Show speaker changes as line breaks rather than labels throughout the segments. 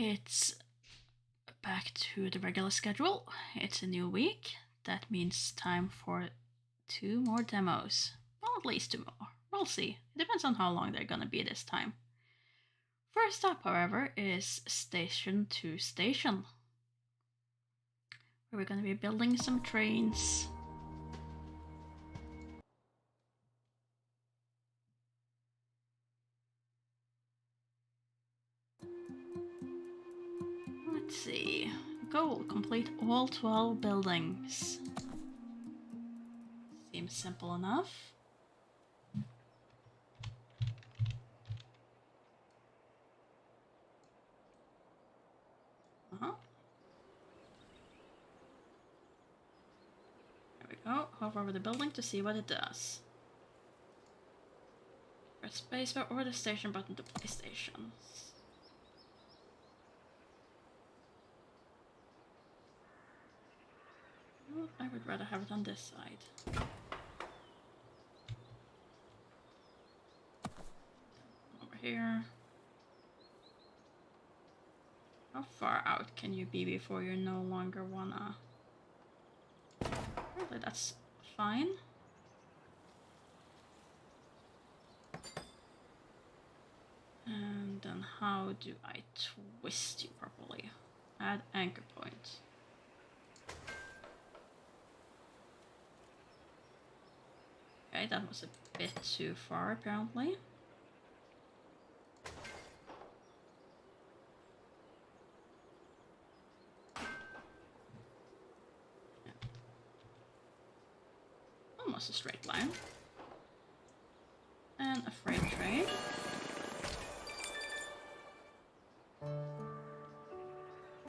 It's back to the regular schedule. It's a new week. That means time for 2 more demos. Well, at least 2 more. We'll see. It depends on how long they're gonna be this time. First up, however, is Station to Station, where we're gonna be building some trains. Let's see. Goal: complete all 12 buildings. Seems simple enough. There we go. Hover over the building to see what it does. Press spacebar or the station button to play stations. I would rather have it on this side. Over here. How far out can you be before you no longer wanna... Really, that's fine. And then how do I twist you properly? Add anchor point. Okay, that was a bit too far apparently. Almost a straight line. And a freight train.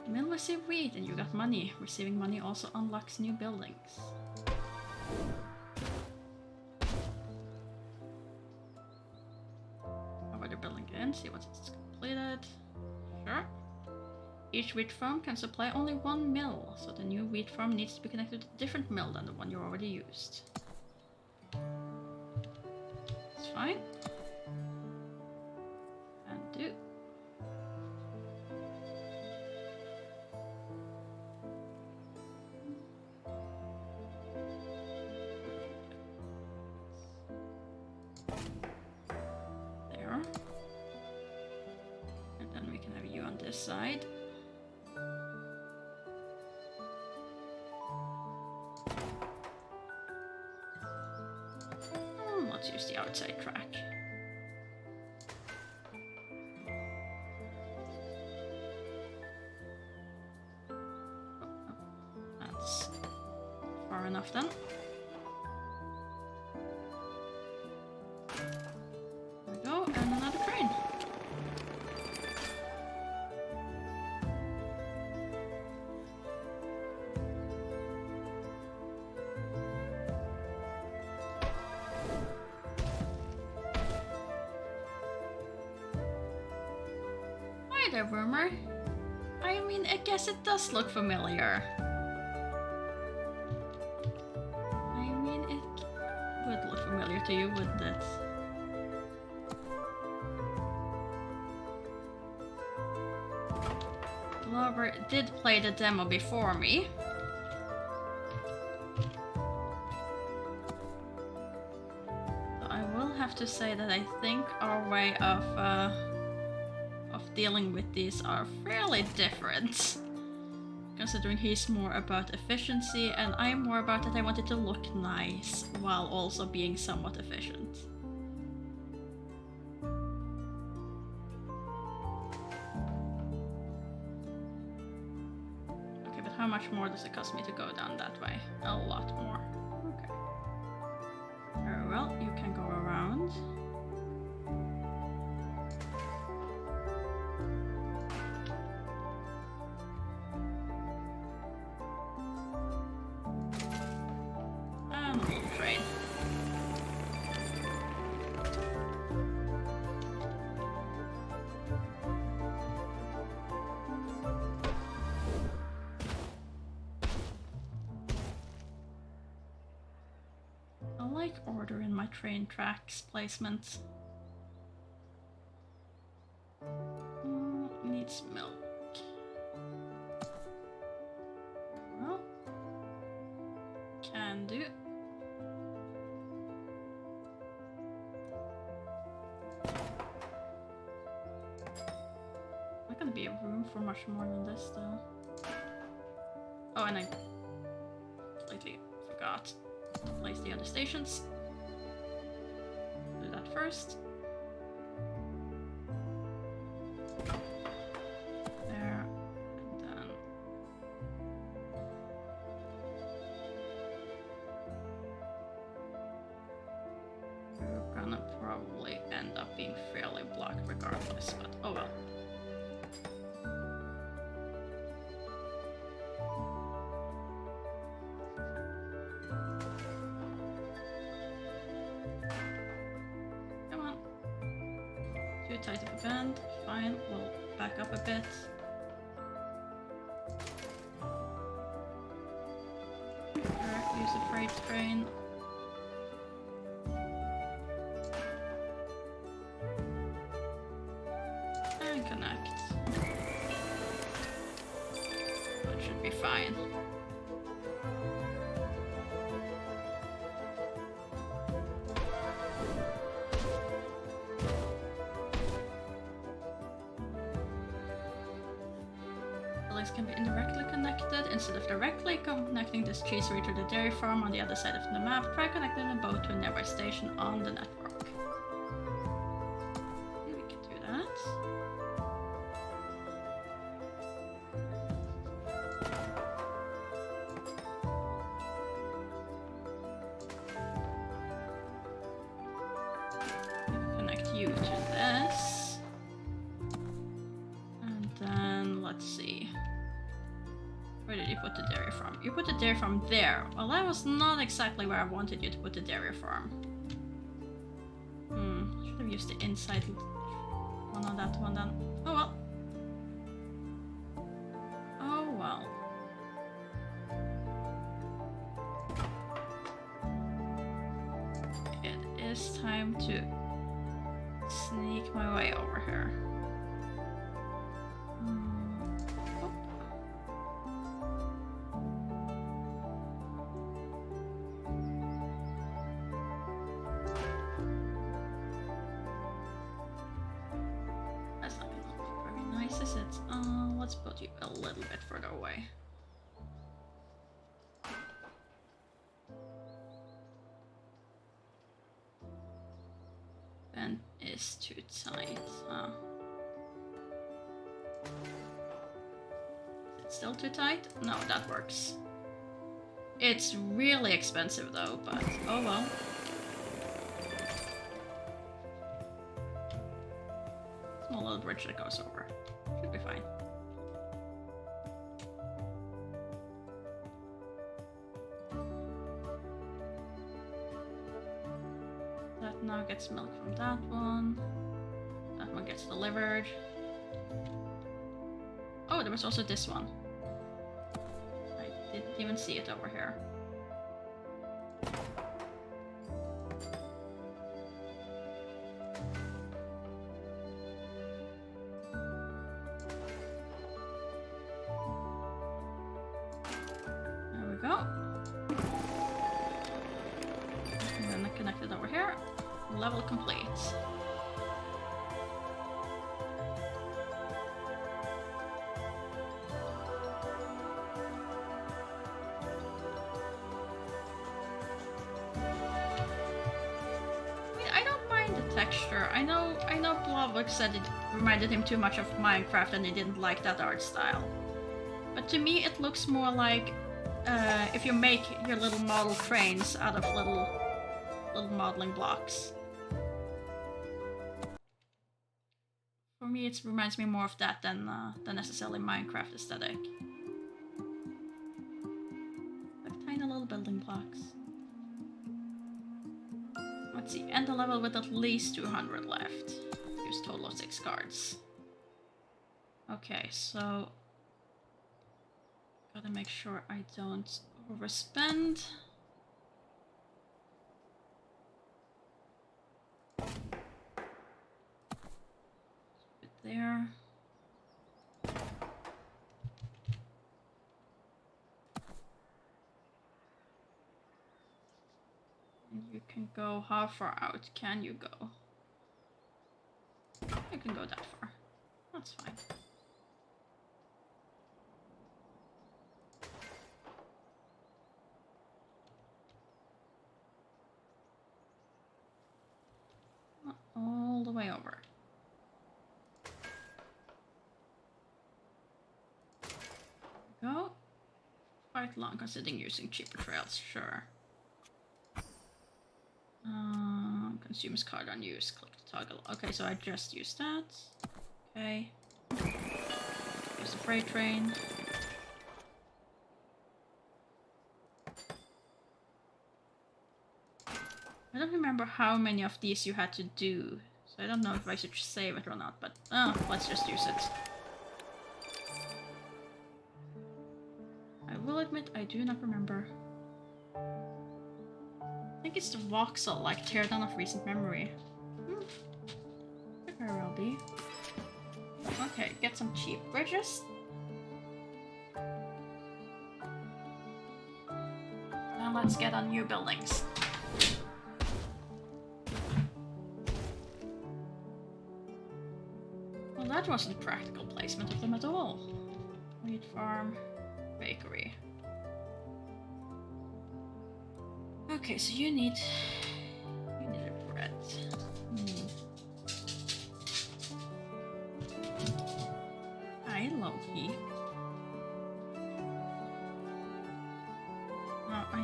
Mill received wheat and you got money. Receiving money also unlocks new buildings. Over the building again, see what it's completed. Sure. Each wheat farm can supply only 1 mill, so the new wheat farm needs to be connected to a different mill than the one you already used. It's fine. And do. There. And then we can have you on this side. Let's use the outside track. That's far enough then. There we go, and another train. Hi there, Wormer. I mean, I guess it does look familiar. I mean, it would look familiar to you, wouldn't it? Glover did play the demo before me. So I will have to say that I think our way of dealing with these are fairly different. Considering he's more about efficiency and I'm more about that I want it to look nice while also being somewhat efficient. Okay, but how much more does it cost me to go down that way? A lot more. Okay. Very well, you can go around. Order in my train tracks placement. Needs milk. do. Not gonna be a room for much more than this though. Oh, and I completely forgot to place the other stations. Do that first. There, and then we're gonna probably end up being fairly blocked regardless, but oh well. Too tight of a bend. Fine, we'll back up a bit. Use a freight train. And connect. That should be fine. Can be indirectly connected. Instead of directly connecting this cheesery to the dairy farm on the other side of the map, try connecting them both to a nearby station on the network. Okay, we can do that. Connect you to this. And then let's see. Where did you put the dairy farm? You put the dairy farm there. Well, that was not exactly where I wanted you to put the dairy farm. Should have used the inside one on that one then. Oh well. Oh well. It is time to sneak my way over here. Let's put you a little bit further away. Bend is too tight. Is it still too tight? No, that works. It's really expensive though, but oh well. Small little bridge that goes over. Should be fine. That now gets milk from that one. That one gets delivered. Oh, there was also this one. I didn't even see it over here. Level complete. I don't mind the texture. I know Naheulbeuk said it reminded him too much of Minecraft and he didn't like that art style. But to me it looks more like if you make your little model trains out of little modeling blocks. For me, it reminds me more of that than necessarily Minecraft aesthetic. Like tiny little building blocks. Let's see, end the level with at least 200 left. Use total of 6 cards. Okay, so gotta make sure I don't overspend. There. You can go, how far out can you go? You can go that far. That's fine. All the way over. Go. Quite long considering using cheaper trails, sure. Consumer's card unused, click to toggle. Okay, so I just used that. Okay. Use the freight train. I don't remember how many of these you had to do, so I don't know if I should save it or not, but let's just use it. I will admit I do not remember. I think it's the voxel, like teardown of recent memory. Could very well be. Okay, get some cheap bridges. Now let's get on new buildings. Well, that wasn't practical placement of them at all. Wheat farm, bakery. Okay, so you need a bread. Hi, Loki. Now I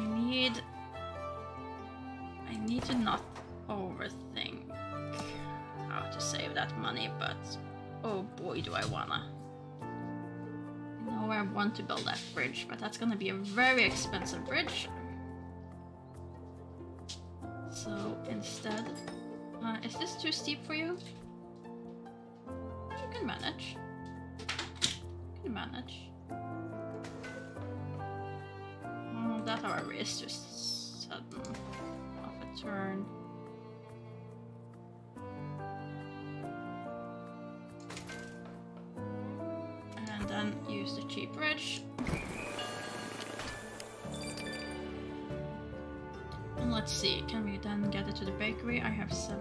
need to not overthink how to save that money, but oh boy, do I wanna. I know I want to build that bridge, but that's gonna be a very expensive bridge. So instead, is this too steep for you? You can manage. You can manage. That, however, is just sudden of a turn. And then use the cheap bridge. And let's see, can we then get it to the bakery? I have 7.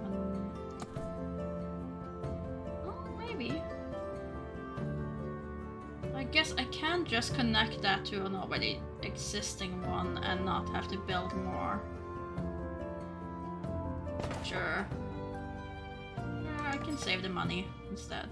Oh, maybe. I guess I can just connect that to an already existing one and not have to build more. Sure. I can save the money instead.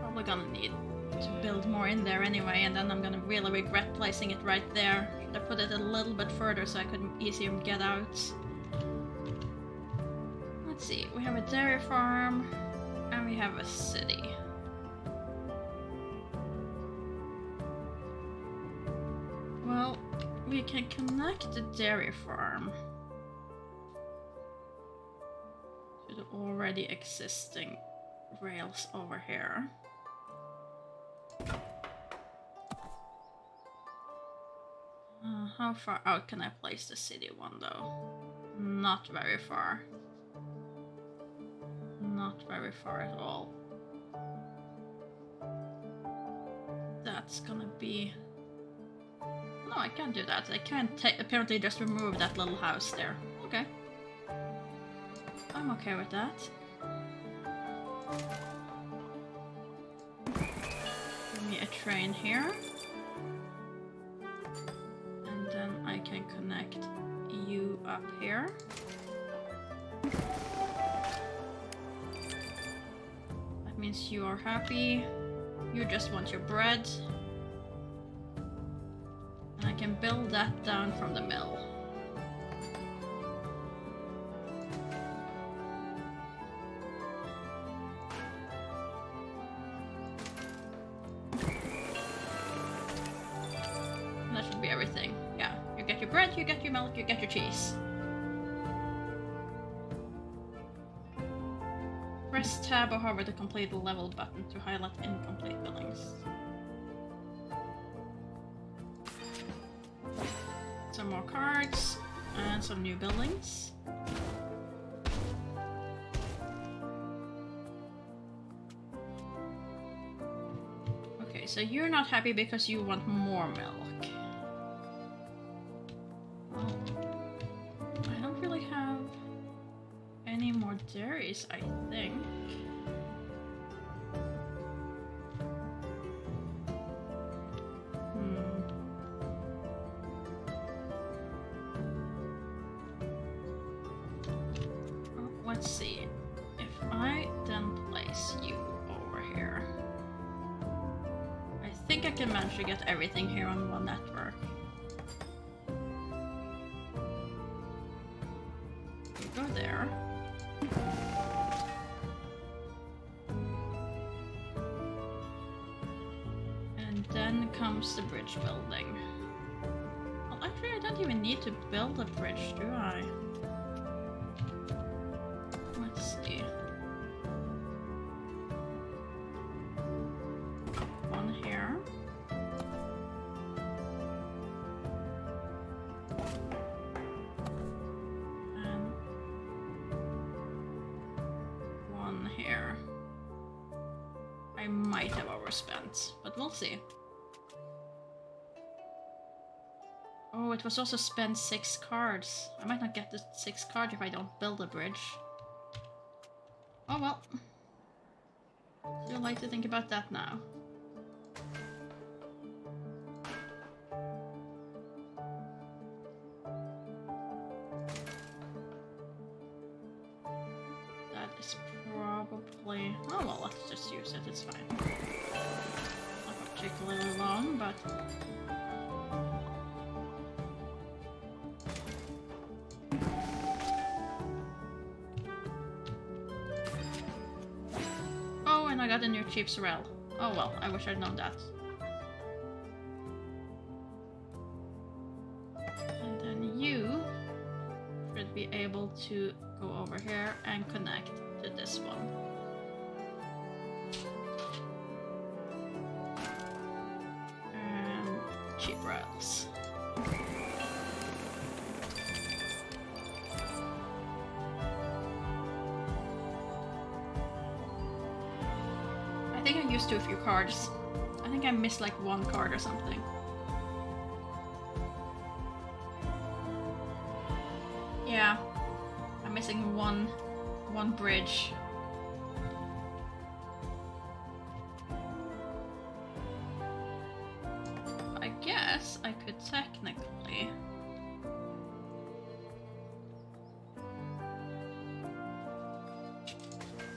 Probably gonna need to build more in there anyway, and then I'm gonna really regret placing it right there. Should I put it a little bit further so I could easier get out? Let's see, we have a dairy farm and we have a city. Well, we can connect the dairy farm to the already existing rails over here. How far out can I place the city one though? Not very far. Not very far at all. That's gonna be... No, I can't do that. I can't apparently just remove that little house there. Okay. I'm okay with that. Give me a train here. And then I can connect you up here. That means you are happy. You just want your bread. And I can build that down from the mill. That should be everything. Yeah, you get your bread, you get your milk, you get your cheese. Press tab or hover to complete the level button to highlight incomplete buildings. Some more cards and some new buildings. so you're not happy because you want more milk. Well, I don't really have any more dairies, I think. Let's see. If I then place you over here, I think I can manage to get everything here on one network. You go there. And then comes the bridge building. Well, actually, I don't even need to build a bridge, do I? Let's see. One here. And one here. I might have overspent, but we'll see. Oh, it was also spend 6 cards. I might not get the 6 cards if I don't build a bridge. Oh well. Still like to think about that now. That is probably... Oh well, let's just use it, it's fine. Not particularly long, but... I got a new cheap Sorrel. Oh well, I wish I'd known that. And then you should be able to go over here and connect to this one. And cheap rails. I think I used too few cards. I think I missed like 1 card or something. Yeah, I'm missing one bridge. I guess I could technically...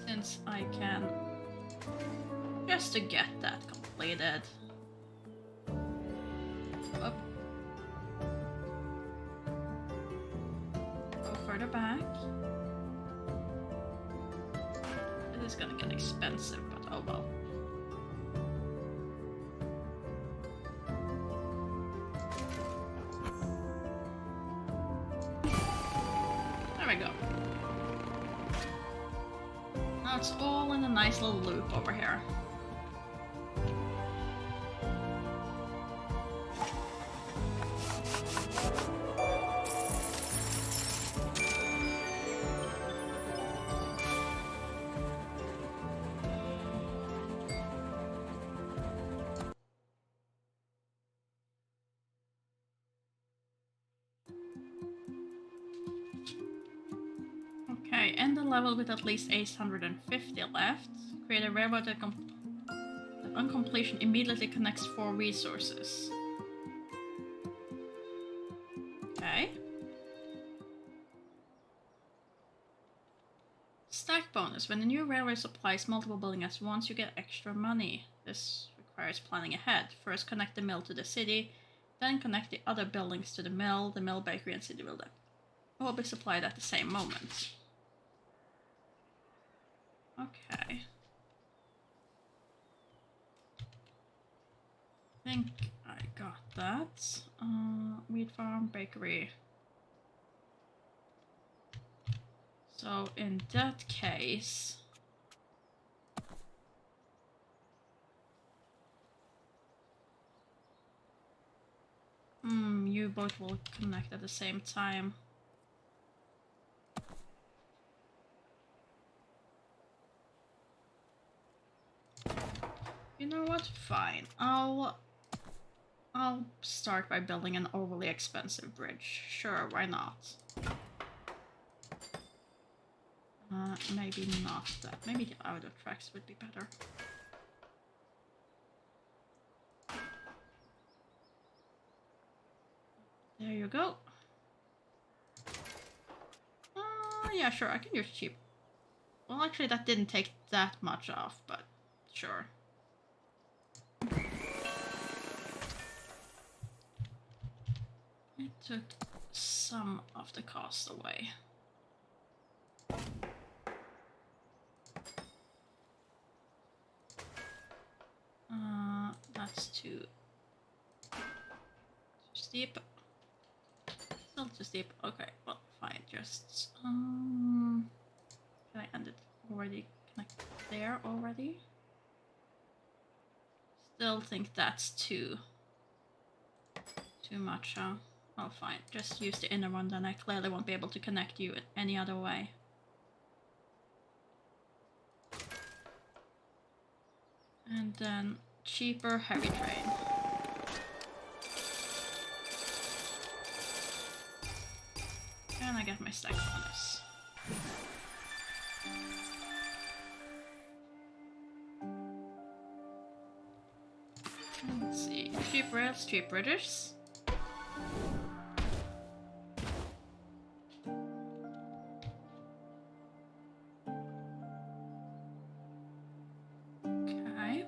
Since I can... Just to get that completed. Up. Go further back. This is gonna get expensive, but oh well. There we go. Now it's all in a nice little loop over here. Okay, end the level with at least 850 left. Create a railroad that on completion immediately connects 4 resources. Okay. Stack bonus. When the new railway supplies multiple buildings at once, you get extra money. This requires planning ahead. First connect the mill to the city, then connect the other buildings to the mill, bakery, and city building. All be supplied at the same moment. Okay. I think I got that. Wheat farm, bakery. So in that case... you both will connect at the same time. You know what? Fine. I'll start by building an overly expensive bridge. Sure, why not? Maybe not that. Maybe the outer tracks would be better. There you go. Yeah, sure, I can use cheap. Well, actually, that didn't take that much off, but sure. It took some of the cost away. That's too steep. Still too steep. Okay, well, fine. Just can I end it already? Can I there already? Still think that's too much, huh? Oh, fine. Just use the inner one, then I clearly won't be able to connect you any other way. And then cheaper heavy train. And I get my stack bonus. Let's see. Cheap rails, cheap bridges. Okay.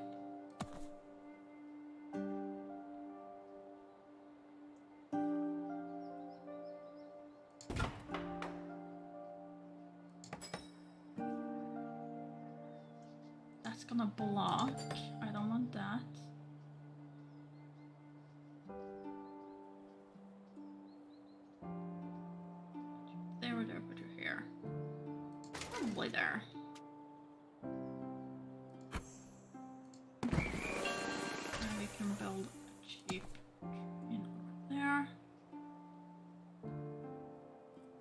That's gonna block. I don't want that. There or there, put you here. Probably there. And we can build a cheap train over there.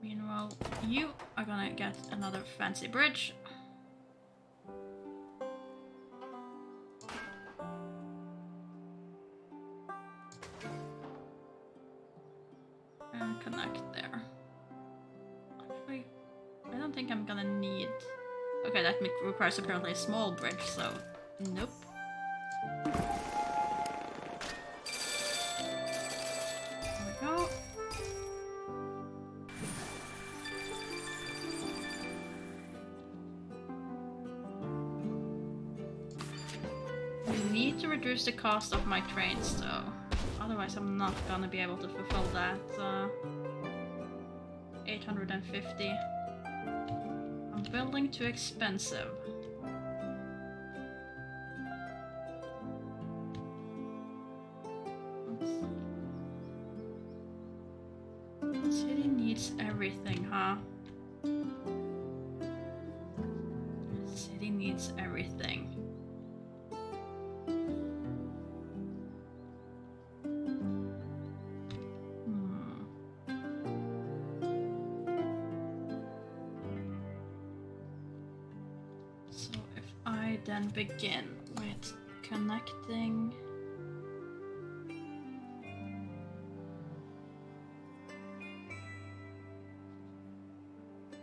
Meanwhile, you are gonna get another fancy bridge. And connect there. Actually, I don't think I'm gonna need... Okay, that requires apparently a small bridge, so nope. There we go. I need to reduce the cost of my trains though. Otherwise I'm not gonna be able to fulfill that 850. I'm building too expensive. The city needs everything, huh? The city needs everything. Then begin with connecting.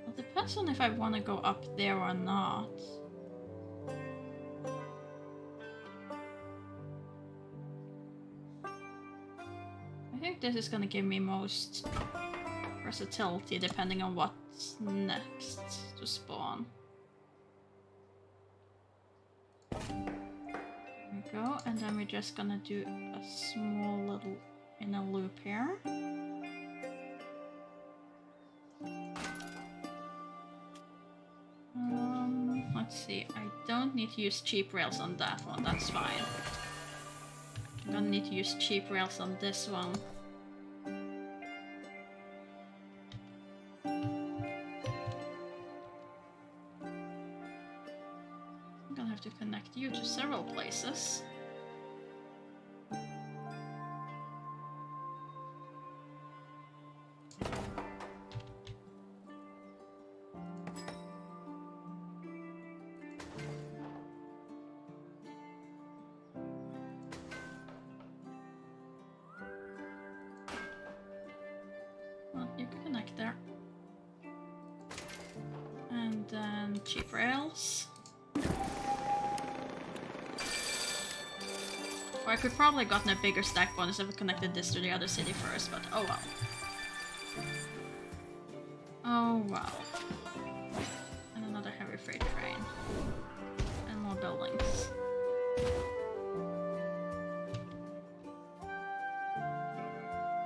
It depends on if I want to go up there or not. I think this is going to give me most versatility depending on what's next to spawn. There we go, and then we're just gonna do a small little inner loop here. Let's see, I don't need to use cheap rails on that one, that's fine. I'm gonna need to use cheap rails on this one. To connect you to several places. you can connect there. And then cheap rails. Or I could probably have gotten a bigger stack bonus if I connected this to the other city first, but oh well. Oh well. And another heavy freight train. And more buildings.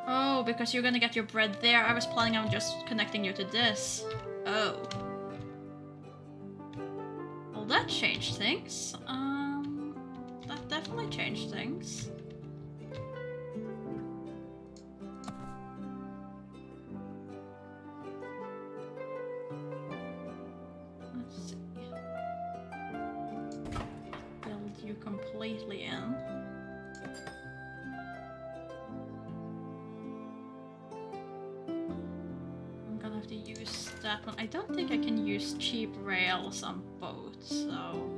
Oh, because you're gonna get your bread there. I was planning on just connecting you to this. Oh. Well, that changed things. That definitely changed things. Let's see. Build you completely in. I'm gonna have to use that one. I don't think I can use cheap rails on boats, so...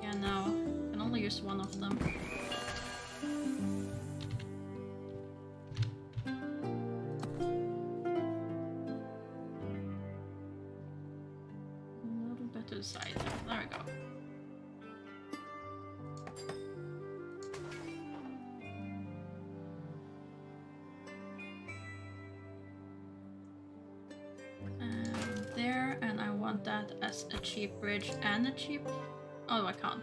Yeah, no. I can only use one of them. A little bit to the side. There we go. There, and I want that as a cheap bridge and a cheap... Oh, I can't.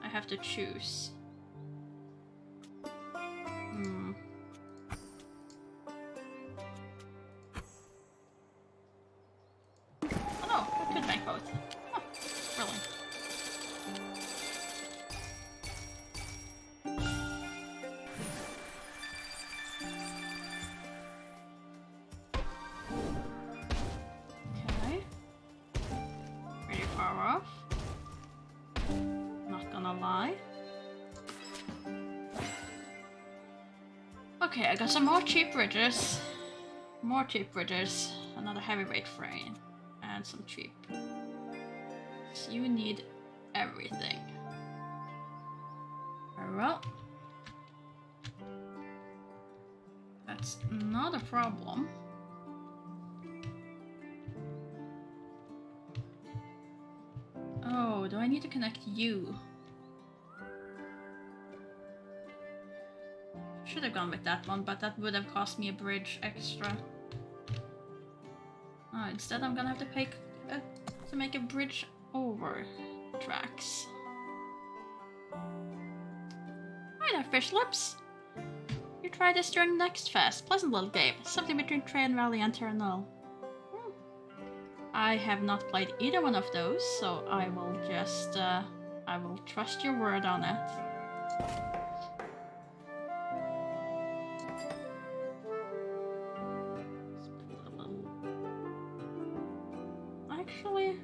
I have to choose. Oh no, I could make both. Oh, brilliant. Okay. Pretty far off. Not gonna lie. Okay, I got some more cheap bridges. More cheap bridges. Another heavyweight frame. And some cheap. So you need everything. Very well. That's not a problem. Oh, do I need to connect you? Should have gone with that one, but that would have cost me a bridge extra. Oh, instead I'm gonna have to pay to make a bridge over tracks. Hi there, fish lips. You try this during next fest. Pleasant little game. Something between Train Valley and Terranol. I have not played either one of those, so I will just I will trust your word on it. Actually,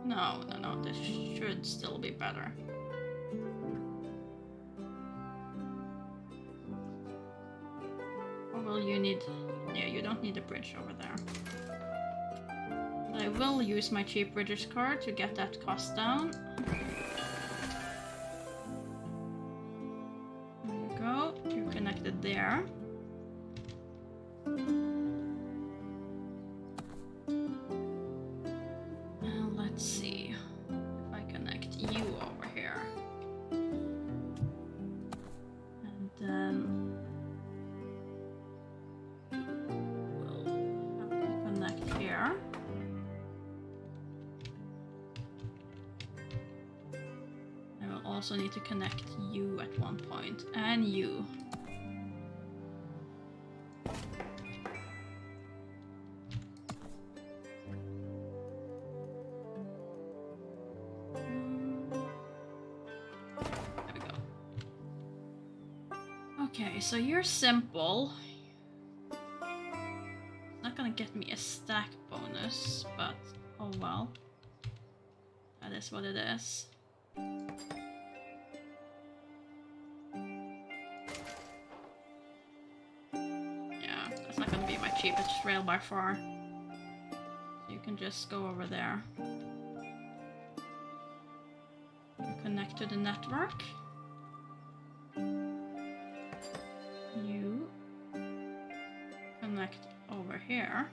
no, this should still be better. Or will you need... Yeah, you don't need a bridge over there. But I will use my cheap bridges card to get that cost down. There you go, you're connected there. Let's see if I connect you over here. And then we'll have to connect here. I will also need to connect you at one point, and you. Okay, so you're simple. Not gonna get me a stack bonus, but oh well. That is what it is. Yeah, that's not gonna be my cheapest rail by far. So you can just go over there. You connect to the network. over here.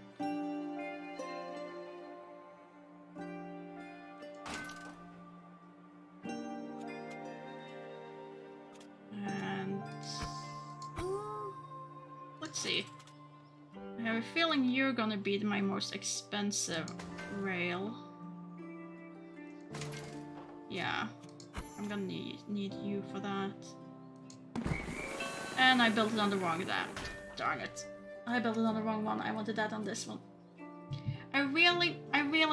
And let's see. I have a feeling you're gonna be my most expensive rail. Yeah, I'm gonna need you for that. And I built it on the wrong darn it. I built it on the wrong one. I wanted that on this one. I really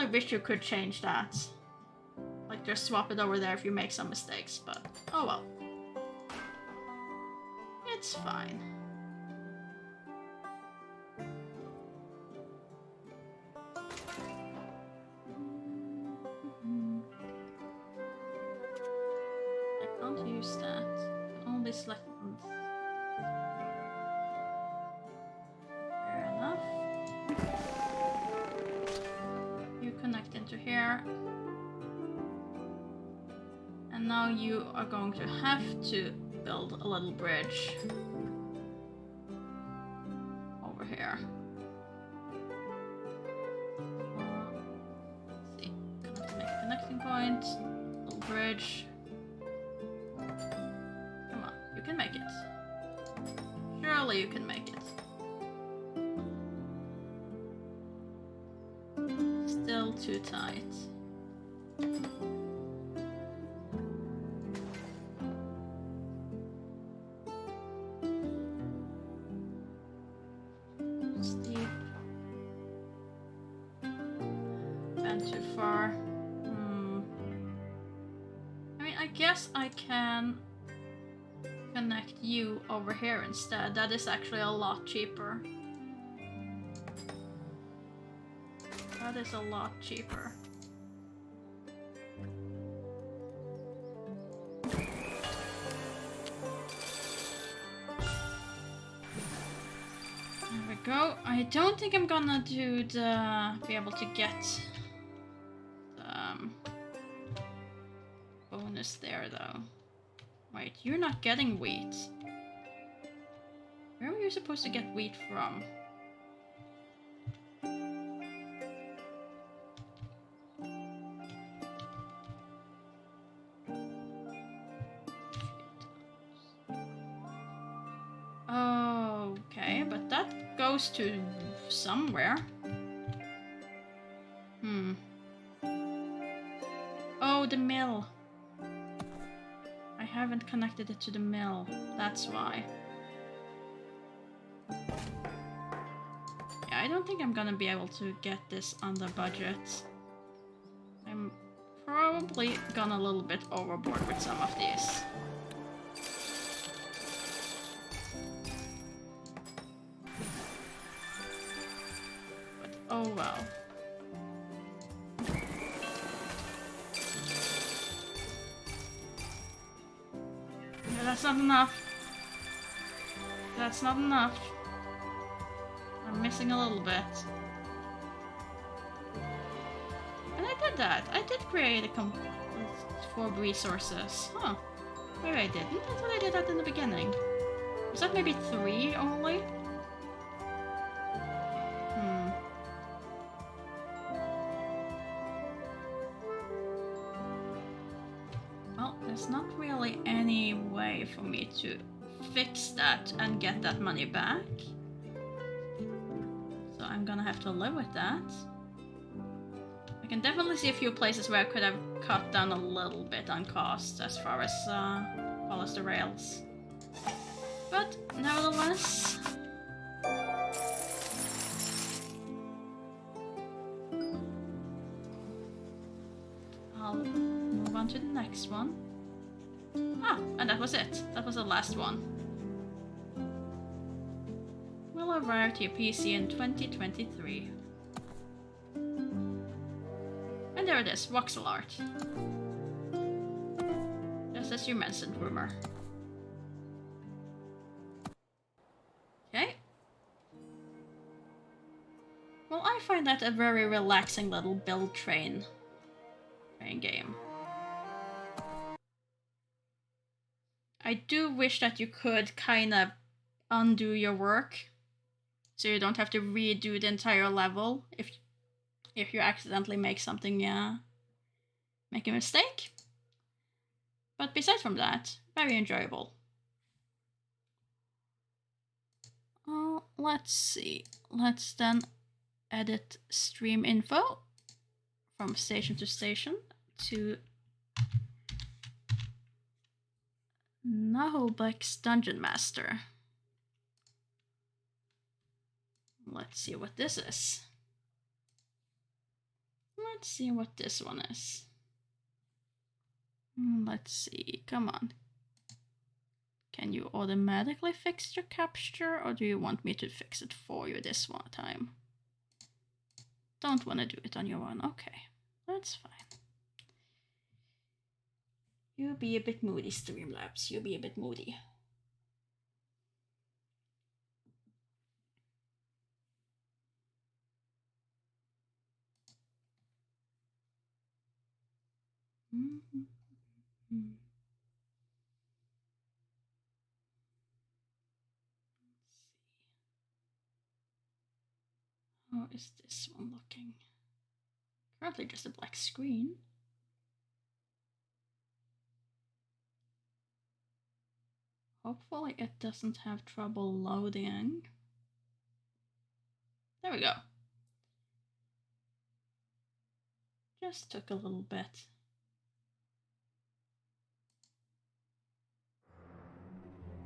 wish you could change that. Like, just swap it over there if you make some mistakes, but oh well. It's fine. I can't use that. I can only select one. Fair enough. You connect into here. And now you are going to have to build a little bridge over here. Let's see. Gonna have to make a connecting point. Little bridge. Come on, you can make it. Surely you can make it. Still too tight. Steep. Bend too far. I mean, I guess I can connect you over here instead. That is actually a lot cheaper. That is a lot cheaper. There we go. I don't think I'm gonna do be able to get the bonus there though. Wait, you're not getting wheat. Where were you supposed to get wheat from? Okay, but that goes to somewhere. Oh, the mill. I haven't connected it to the mill. That's why. Yeah, I don't think I'm gonna be able to get this under budget. I'm probably gone a little bit overboard with some of these. But oh well. Yeah, that's not enough. That's not enough. I'm missing a little bit. And I did that. I did create a 4 resources. Huh. Maybe I didn't. I thought I did that in the beginning. Was that maybe 3 only? Well, there's not really any way for me to fix that and get that money back. So I'm gonna have to live with that. I can definitely see a few places where I could have cut down a little bit on costs as far as well as the rails. But nevertheless, I'll move on to the next one. Ah, and that was it. That was the last one. Will arrive to your PC in 2023. And there it is, voxel art. Just as you mentioned, Rumor. Okay. Well, I find that a very relaxing little build train game. I do wish that you could kind of undo your work So you don't have to redo the entire level if you accidentally make something, make a mistake. But besides from that, very enjoyable. Let's see. Let's then edit stream info from station to station to Naheulbeuk's Dungeon Master. Let's see what this is. Let's see what this one is. Let's see, come on. Can you automatically fix your capture, or do you want me to fix it for you this one time? Don't want to do it on your own. Okay, that's fine. You be a bit moody, Streamlabs. You be a bit moody. How is this one looking? Currently just a black screen. Hopefully it doesn't have trouble loading. There we go. Just took a little bit.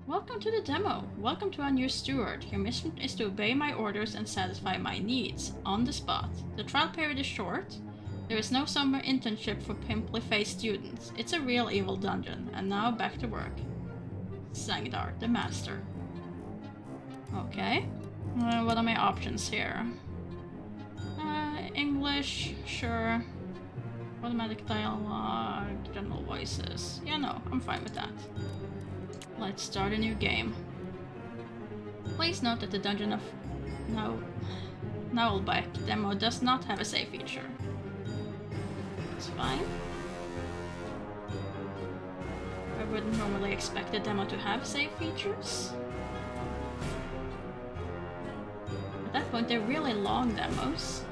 Welcome to the demo. Welcome to our new steward. Your mission is to obey my orders and satisfy my needs on the spot. The trial period is short. There is no summer internship for pimply-faced students. It's a real evil dungeon. And now back to work. Sangdar, the master. Okay. What are my options here? English, sure. Automatic dialogue, general voices. Yeah, no, I'm fine with that. Let's start a new game. Please note that the Dungeon of Naheulbeuk demo does not have a save feature. It's fine. I wouldn't normally expect the demo to have save features. At that point, they're really long demos.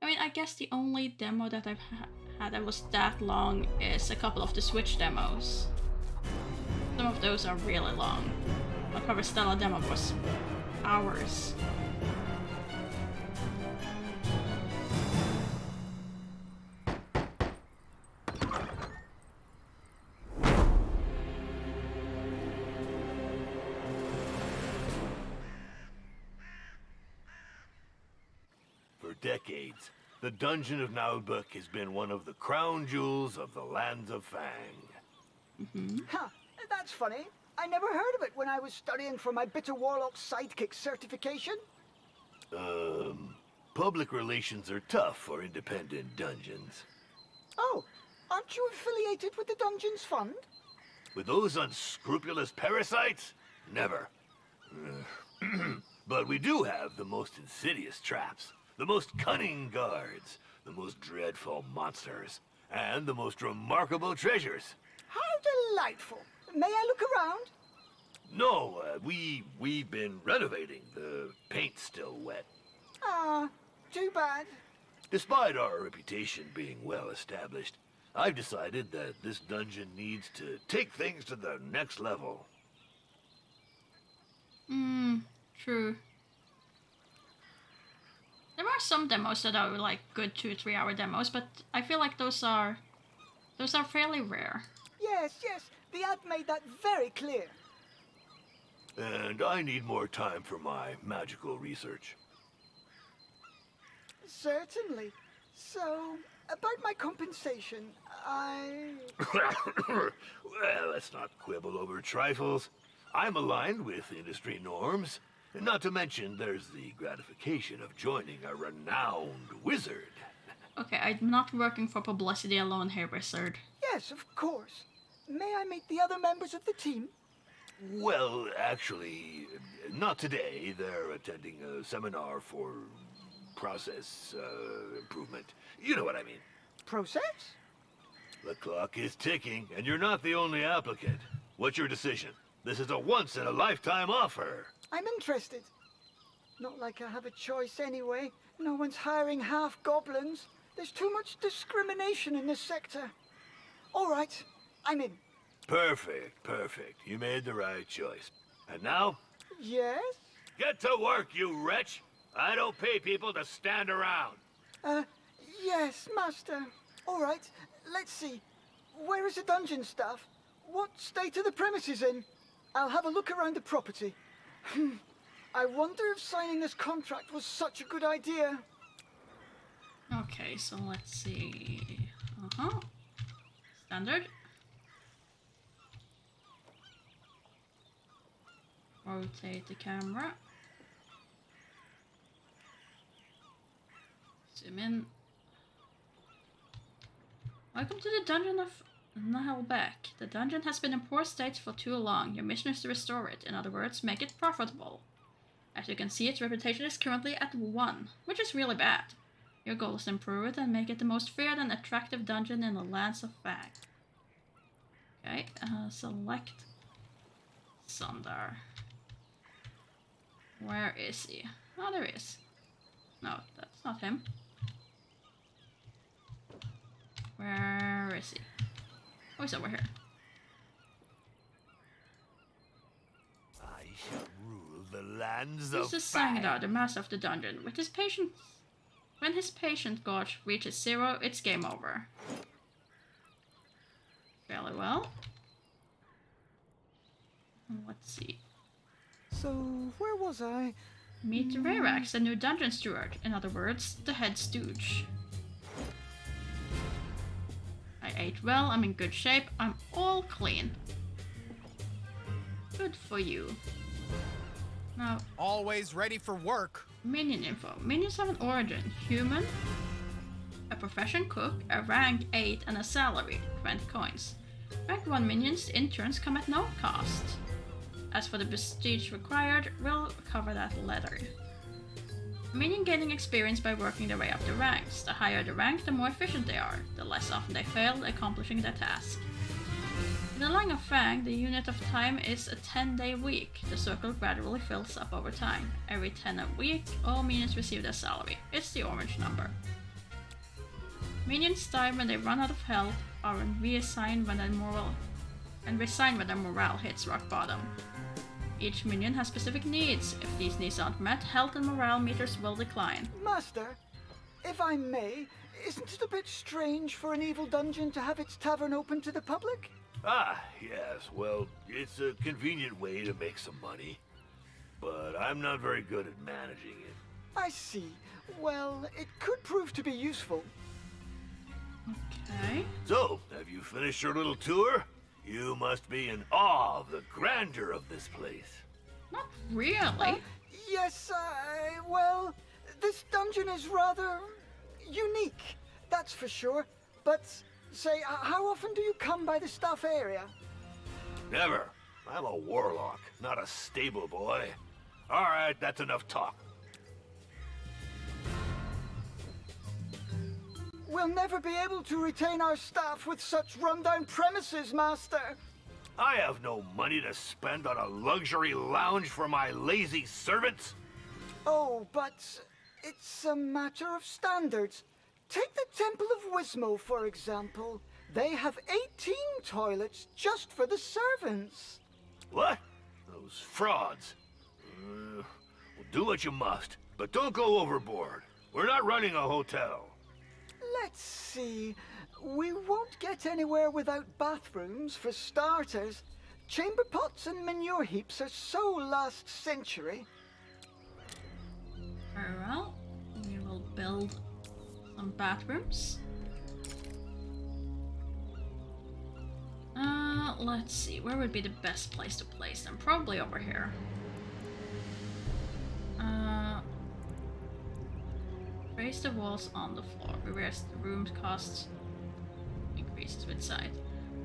I mean, I guess the only demo that I've had that was that long is a couple of the Switch demos. Some of those are really long. My Coverstella demo was hours.
For decades, the Dungeon of Naheulbeuk has been one of the crown jewels of the lands of Fang.
Huh, that's funny. I never heard of it when I was studying for my Bitter Warlock Sidekick certification.
Public relations are tough for independent dungeons.
Oh, aren't you affiliated with the Dungeons Fund?
With those unscrupulous parasites? Never. But we do have the most insidious traps, the most cunning guards, the most dreadful monsters, and the most remarkable treasures.
How delightful. May I look around?
No, we've been renovating. The paint's still wet.
Ah, too bad.
Despite our reputation being well established, I've decided that this dungeon needs to take things to the next level.
True. There are some demos that are like good 2-3 hour demos, but I feel like those are fairly rare.
Yes, the ad made that very clear.
And I need more time for my magical research.
Certainly. So, about my compensation,
Well, let's not quibble over trifles. I'm aligned with industry norms. Not to mention, there's the gratification of joining a renowned wizard.
Okay, I'm not working for publicity alone here, Wizard.
Yes, of course. May I meet the other members of the team?
Well, actually, not today. They're attending a seminar for process improvement. You know what I mean.
Process?
The clock is ticking, and you're not the only applicant. What's your decision? This is a once-in-a-lifetime offer.
I'm interested. Not like I have a choice anyway. No one's hiring half goblins. There's too much discrimination in this sector. All right, I'm in.
Perfect, perfect. You made the right choice. And now,
Yes?
get to work, you wretch! I don't pay people to stand around.
Yes, Master. All right, let's see. Where is the dungeon staff? What state are the premises in? I'll have a look around the property. I wonder if signing this contract was such a good idea.
Okay, so let's see. Standard. Rotate the camera. Zoom in. Welcome to the dungeon of Naheulbeuk. The dungeon has been in poor state for too long. Your mission is to restore it. In other words, make it profitable. As you can see, its reputation is currently at 1, which is really bad. Your goal is to improve it and make it the most feared and attractive dungeon in the lands of Fag. Okay, select Sundar. Where is he? Oh, there he is. No, that's not him. Where is he? Oh, he's over here.
I shall rule the lands
This
of
is Sangdar, the master of the dungeon. With his patient, when his patient gauge reaches 0, it's game over. Fairly well. Let's see.
So, where was I?
Meet Rayrax, the new dungeon steward. In other words, the head stooge. I ate well, I'm in good shape, I'm all clean. Good for you. Now,
Always ready for work.
minion info. Minions have an origin: human, a profession cook, a rank 8, and a salary, 20 coins. Rank 1 minions, interns, come at no cost. As for the prestige required, we'll cover that later. Minion gaining experience by working their way up the ranks. The higher the rank, the more efficient they are, the less often they fail accomplishing their task. In the Line of Fang, the unit of time is a 10-day week. The circle gradually fills up over time. Every 10 a week, all minions receive their salary. It's the orange number. Minions die when they run out of health, are reassigned when their morale hits rock bottom. Each minion has specific needs. If these needs aren't met, health and morale meters will decline.
Master, if I may, isn't it a bit strange for an evil dungeon to have its tavern open to the public?
Ah, yes, well, it's a convenient way to make some money. But I'm not very good at managing it.
I see. Well, it could prove to be useful.
Okay.
So, have you finished your little tour? You must be in awe of the grandeur of this place.
Not really.
Yes, well, this dungeon is rather unique, that's for sure. But, say, how often do you come by the stuff area?
Never. I'm a warlock, not a stable boy. All right, that's enough talk.
We'll never be able to retain our staff with such rundown premises, Master.
I have no money to spend on a luxury lounge for my lazy servants.
Oh, but it's a matter of standards. Take the Temple of Wismo, for example. They have 18 toilets just for the servants.
What? Those frauds. Well, do what you must, but don't go overboard. We're not running a hotel.
Let's see. We won't get anywhere without bathrooms, for starters. Chamber pots and manure heaps are so last century.
Very well. We will build some bathrooms. Let's see. Where would be the best place to place them? Probably over here. Raise the walls on the floor. Reverse the room's cost increases with size.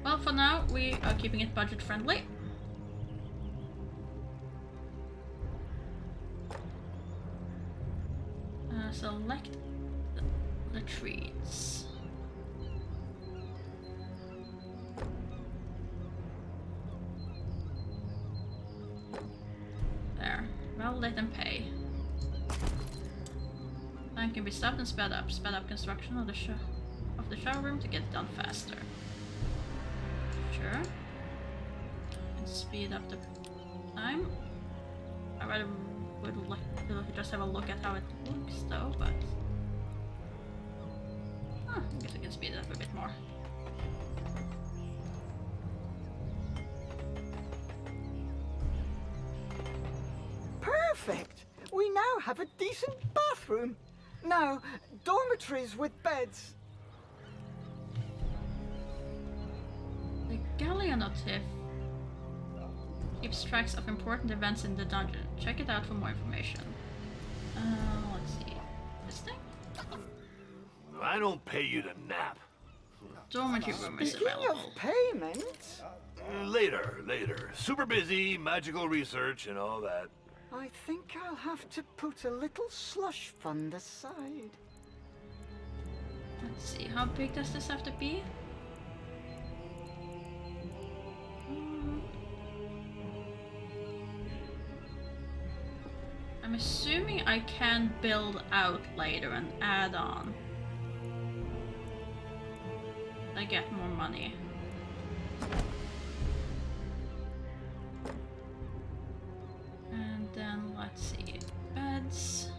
Well, for now, we are keeping it budget friendly. Select the trees. There. Well, let them pay. Plan can be stopped and sped up. Sped up construction of the shower room to get it done faster. Sure. And speed up the time. I rather would like to just have a look at how it looks though, but I guess I can speed it up a bit more.
Perfect! We now have a decent bathroom. Now, dormitories with beds.
The Galleonotif keeps tracks of important events in the dungeon. Check it out for more information. Let's see. This thing?
I don't pay you to nap.
Dormitory room is
Speaking
available.
of payment,
Later. Super busy, magical research and all that.
I think I'll have to put a little slush fund aside.
Let's see, how big does this have to be? I'm assuming I can build out later and add on. I get more money. And then let's see, beds.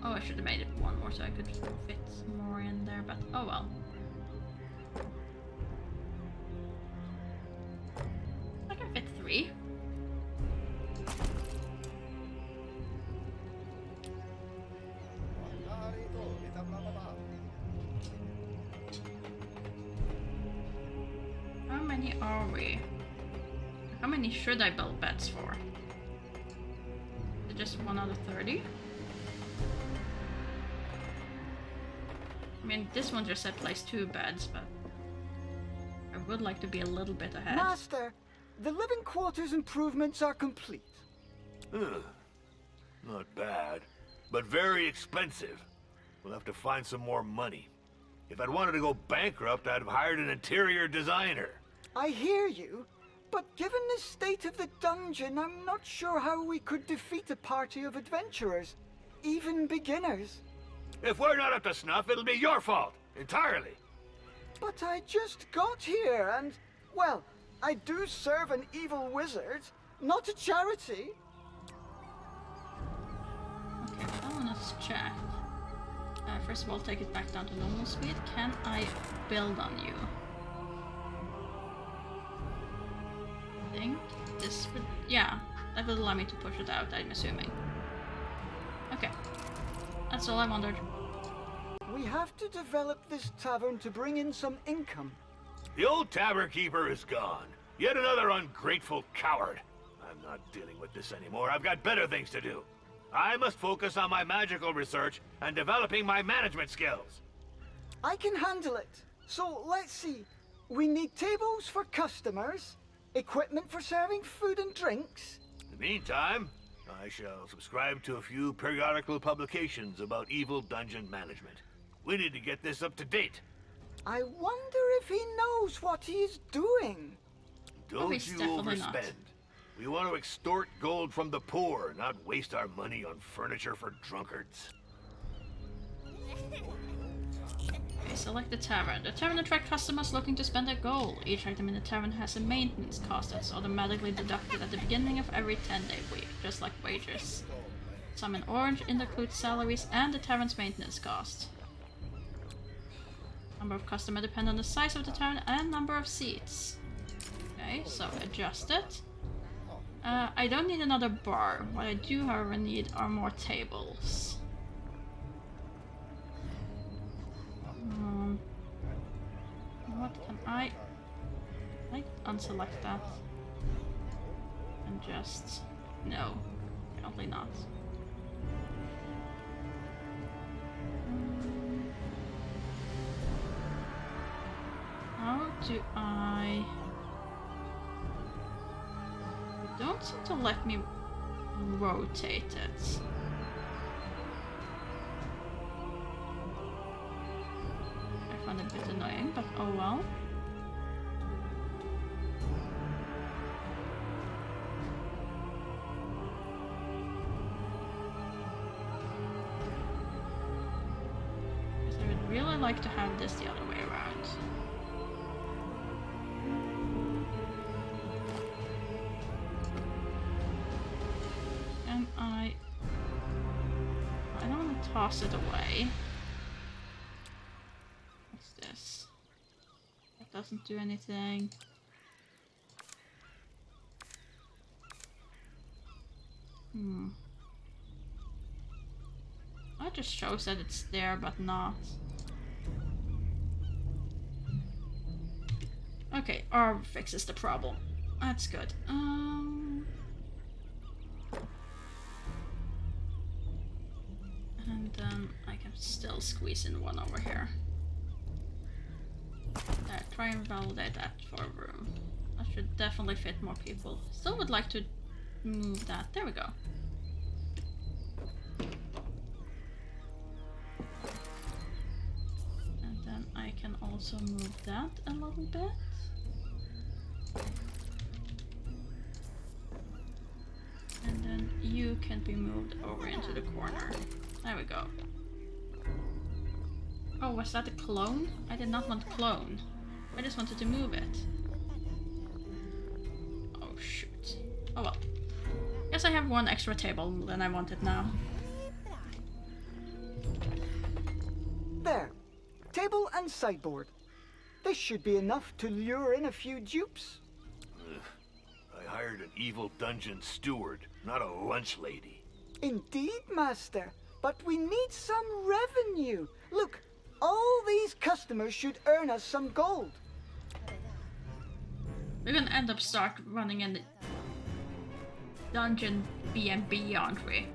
Oh, I should have made it one more so I could fit more in there, but oh well. I can fit 3. How many are we? How many should I build beds for? Is it just 1 out of 30? I mean, this one just said place 2 beds, but I would like to be a little bit ahead.
Master, the living quarters improvements are complete.
Not bad, but very expensive. We'll have to find some more money. If I'd wanted to go bankrupt, I'd have hired an interior designer.
I hear you, but given the state of the dungeon, I'm not sure how we could defeat a party of adventurers, even beginners.
If we're not up to snuff, it'll be your fault, entirely.
But I just got here and, well, I do serve an evil wizard, not a charity.
Okay, I want to check. First of all, take it back down to normal speed. Can I build on you? I think this would... yeah, that would allow me to push it out, I'm assuming. Okay. That's all I wondered.
We have to develop this tavern to bring in some income.
The old tavern keeper is gone. Yet another ungrateful coward. I'm not dealing with this anymore. I've got better things to do. I must focus on my magical research and developing my management skills.
I can handle it. So let's see. We need tables for customers, equipment for serving food and drinks.
In the meantime, I shall subscribe to a few periodical publications about evil dungeon management. We need to get this up to date.
I wonder if he knows what he is doing.
Don't
he's
you
definitely not.
overspend. We want to extort gold from the poor, not waste our money on furniture for drunkards.
Okay, select the tavern. The tavern attracts customers looking to spend their gold. Each item in the tavern has a maintenance cost that's automatically deducted at the beginning of every 10-day week, just like wages. Some in orange include salaries and the tavern's maintenance cost. Number of customers depend on the size of the tavern and number of seats. Okay, so adjust it. I don't need another bar. What I do, however, need are more tables. What can I unselect that? And just... no, apparently not. How do I... don't seem to let me rotate it. I find it a bit annoying, but oh well. really like to have this the other way around. And I don't want to toss it away. What's this? That doesn't do anything. That just shows that it's there, but not. Okay, R fixes the problem. That's good. And then I can still squeeze in one over here. There, try and validate that for a room. That should definitely fit more people. Still would like to move that. There we go. And then I can also move that a little bit. And then you can be moved over into the corner. There we go. Oh, was that a clone? I did not want clone. I just wanted to move it. Oh shoot. Oh well. Guess I have one extra table than I wanted now.
There. Table and sideboard. This should be enough to lure in a few dupes.
I hired an evil dungeon steward, not a lunch lady.
Indeed, Master. But we need some revenue. Look, all these customers should earn us some gold.
We're gonna end up start running in the dungeon B&B, aren't we?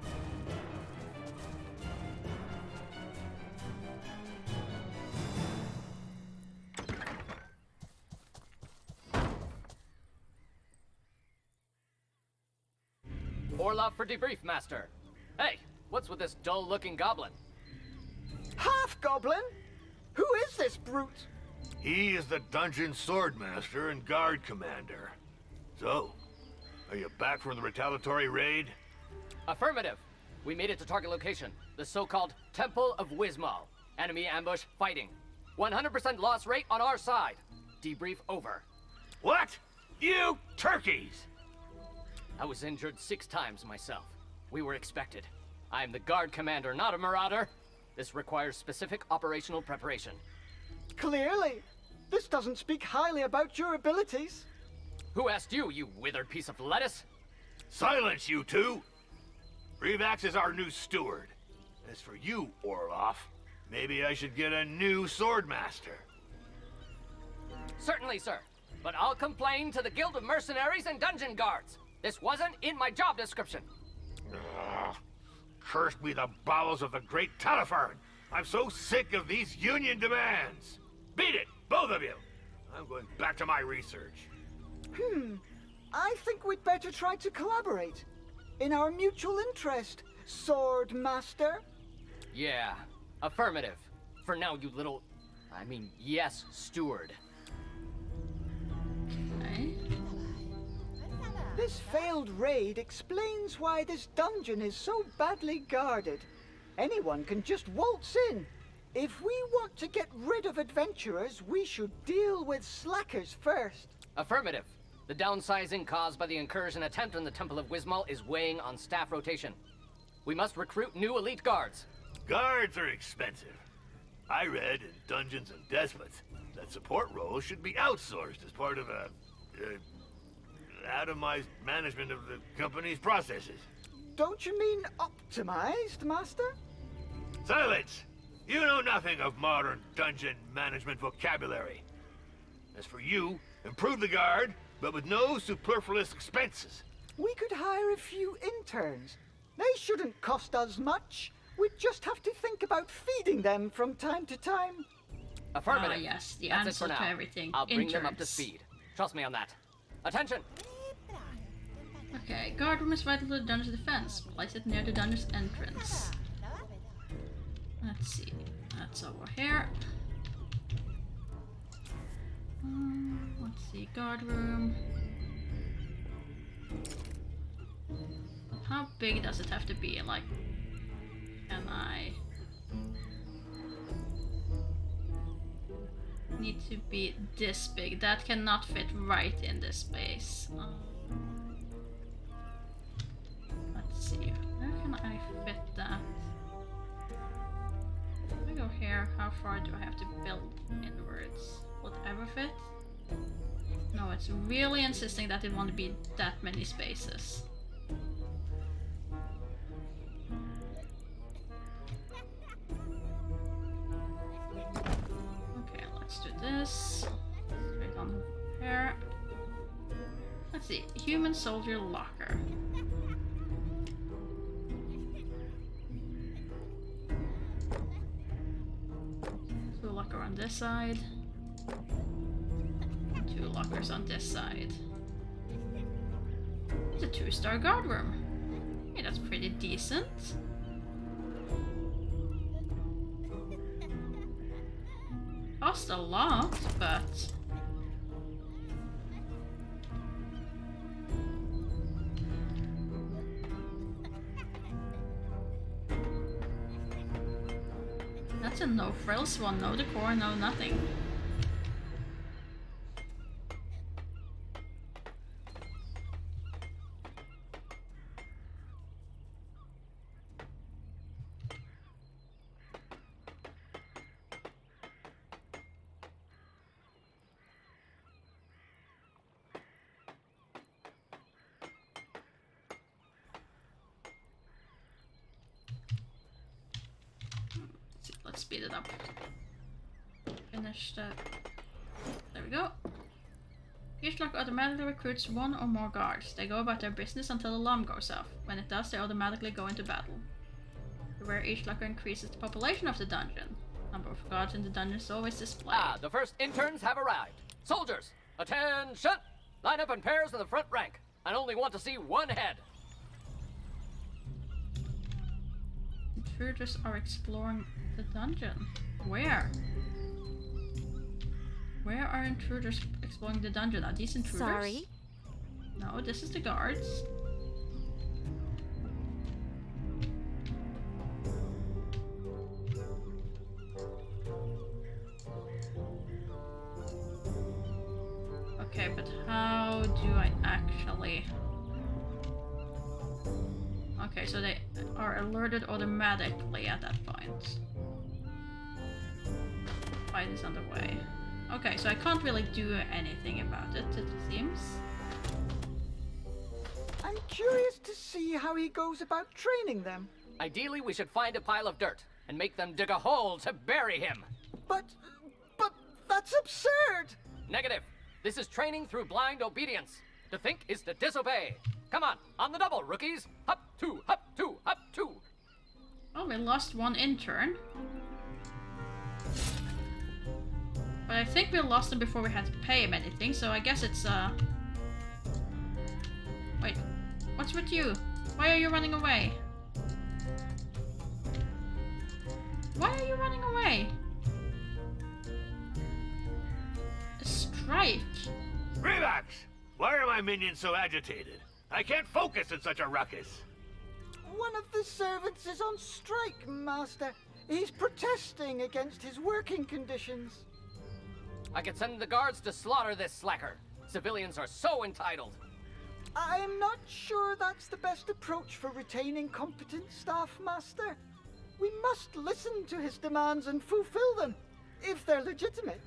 Orlov for debrief, Master. Hey, what's with this dull-looking goblin?
Half-goblin? Who is this brute?
He is the dungeon swordmaster and guard commander. So, are you back from the retaliatory raid?
Affirmative. We made it to target location, the so-called Temple of Wismal. Enemy ambush fighting. 100% loss rate on our side. Debrief over.
What? You turkeys!
I was injured 6 times myself. We were expected. I am the guard commander, not a marauder. This requires specific operational preparation.
Clearly. This doesn't speak highly about your abilities.
Who asked you, you withered piece of lettuce?
Silence, you two! Revax is our new steward. As for you, Orloff, maybe I should get a new swordmaster.
Certainly, sir. But I'll complain to the Guild of Mercenaries and Dungeon Guards. This wasn't in my job description.
Ugh. Cursed be the bowels of the great Talifern! I'm so sick of these union demands! Beat it, both of you! I'm going back to my research.
I think we'd better try to collaborate. In our mutual interest, Sword Master.
Yeah, affirmative. For now, you little... yes, steward.
Okay.
This failed raid explains why this dungeon is so badly guarded. Anyone can just waltz in. If we want to get rid of adventurers, we should deal with slackers first.
Affirmative. The downsizing caused by the incursion attempt on the Temple of Wismal is weighing on staff rotation. We must recruit new elite guards.
Guards are expensive. I read in Dungeons and Despots that support roles should be outsourced as part of a atomized management of the company's processes.
Don't you mean optimized, Master?
Silence! You know nothing of modern dungeon management vocabulary. As for you, improve the guard, but with no superfluous expenses.
We could hire a few interns. They shouldn't cost us much. We'd just have to think about feeding them from time to time.
Affirmative.
Ah, yes, the
That's it
answer
for now.
to everything.
I'll bring them up to
Interns.
speed. Trust me on that. Attention!
Okay, guard room is vital to the dungeon's defense. Place it near the dungeon's entrance. Let's see. That's over here. Let's see. Guard room. How big does it have to be? Like, can I... need to be this big. That cannot fit right in this space. Let's see. Where can I fit that? If I go here, how far do I have to build inwards? Will it ever fit? No, it's really insisting that it won't be that many spaces. Okay, let's do this. Straight on here. Let's see. Human soldier locker. Two locker on this side. Two lockers on this side. It's a 2-star guard room. Hey, that's pretty decent. Cost a lot, but that's a no frills one, no decor, no nothing. Let's speed it up. Finish that. There we go. Each lock automatically recruits 1 or more guards. They go about their business until the alarm goes off. When it does, they automatically go into battle. Where each locker increases the population of the dungeon. Number of guards in the dungeon is always displayed.
Ah, the first interns have arrived. Soldiers, attention! Line up in pairs in the front rank. I only want to see one head.
Intruders are exploring the dungeon. Where? Where are intruders exploring the dungeon? Are these intruders?
Sorry?
No, this is the guards. Okay, but how do I actually... Okay, so they are alerted automatically at that point. Fight is underway. Okay, so I can't really do anything about it, it seems.
I'm curious to see how he goes about training them.
Ideally, we should find a pile of dirt and make them dig a hole to bury him.
But that's absurd!
Negative. This is training through blind obedience. To think is to disobey. Come on the double, rookies. Hop, two, hop, two, hop, two.
Oh, we lost one intern. But I think we lost him before we had to pay him anything, so I guess it's, Wait, what's with you? Why are you running away? Why are you running away? A strike?
Relax! Why are my minions so agitated? I can't focus in such a ruckus.
One of the servants is on strike, Master. He's protesting against his working conditions.
I could send the guards to slaughter this slacker. Civilians are so entitled.
I'm not sure that's the best approach for retaining competent staff, Master. We must listen to his demands and fulfill them, if they're legitimate.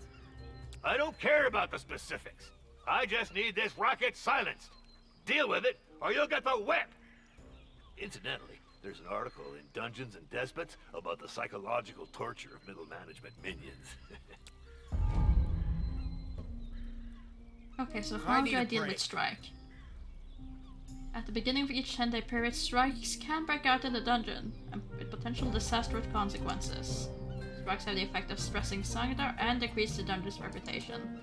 I don't care about the specifics. I just need this rocket silenced. Deal with it, or you'll get the whip! Incidentally, there's an article in Dungeons and Despots about the psychological torture of middle management minions.
Okay, so how
need
do I
a
deal
break.
with strike? At the beginning of each 10-day period, strikes can break out in the dungeon, and with potential disastrous consequences. Strikes have the effect of stressing Sangadar and decrease the dungeon's reputation.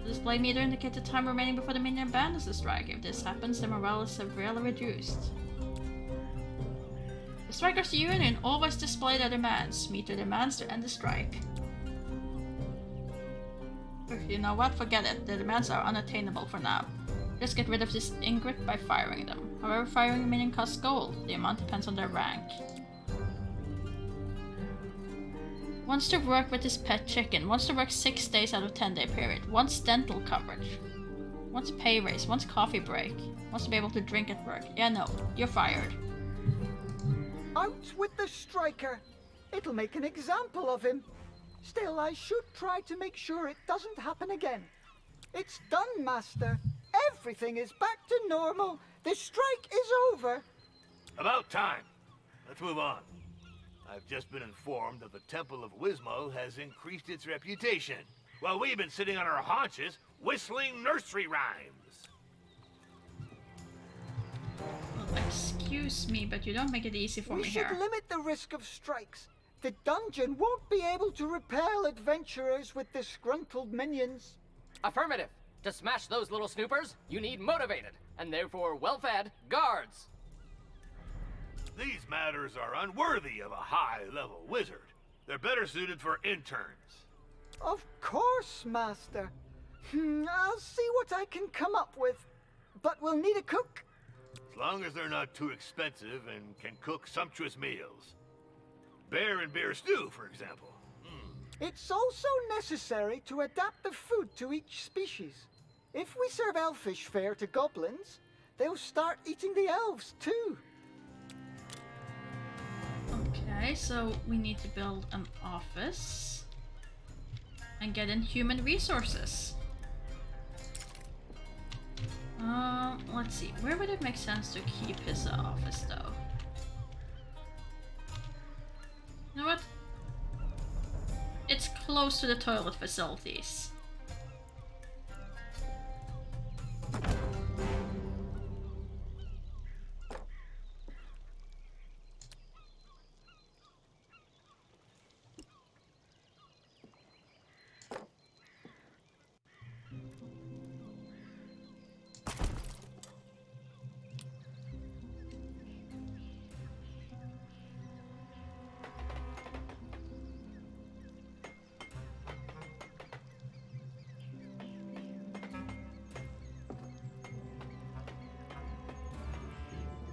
The display meter indicates the time remaining before the minion abandons the strike. If this happens, their morale is severely reduced. The Strikers Union always display their demands. Meet their demands to end the strike. You know what? Forget it. The demands are unattainable for now. Just get rid of this ingrate by firing them. However, firing a minion costs gold. The amount depends on their rank. Wants to work with his pet chicken. Wants to work 6 days out of 10-day period. Wants dental coverage. Wants pay raise. Wants coffee break. Wants to be able to drink at work. Yeah, no. You're fired.
Out with the striker. It'll make an example of him. Still, I should try to make sure it doesn't happen again. It's done, Master. Everything is back to normal. The strike is over.
About time. Let's move on. I've just been informed that the Temple of Wismo has increased its reputation, while we've been sitting on our haunches whistling nursery rhymes.
Well, excuse me, but you don't make it easy for
We
me
should
here.
limit the risk of strikes. The dungeon won't be able to repel adventurers with disgruntled minions.
Affirmative. To smash those little snoopers, you need motivated, and therefore well-fed, guards.
These matters are unworthy of a high-level wizard. They're better suited for interns.
Of course, Master. I'll see what I can come up with. But we'll need a cook.
As long as they're not too expensive and can cook sumptuous meals. Bear and beer stew, for example.
It's also necessary to adapt the food to each species. If we serve elfish fare to goblins, they'll start eating the elves too.
Okay, so we need to build an office and get in human resources. Let's see. Where would it make sense to keep his office, though? You know what? It's close to the toilet facilities.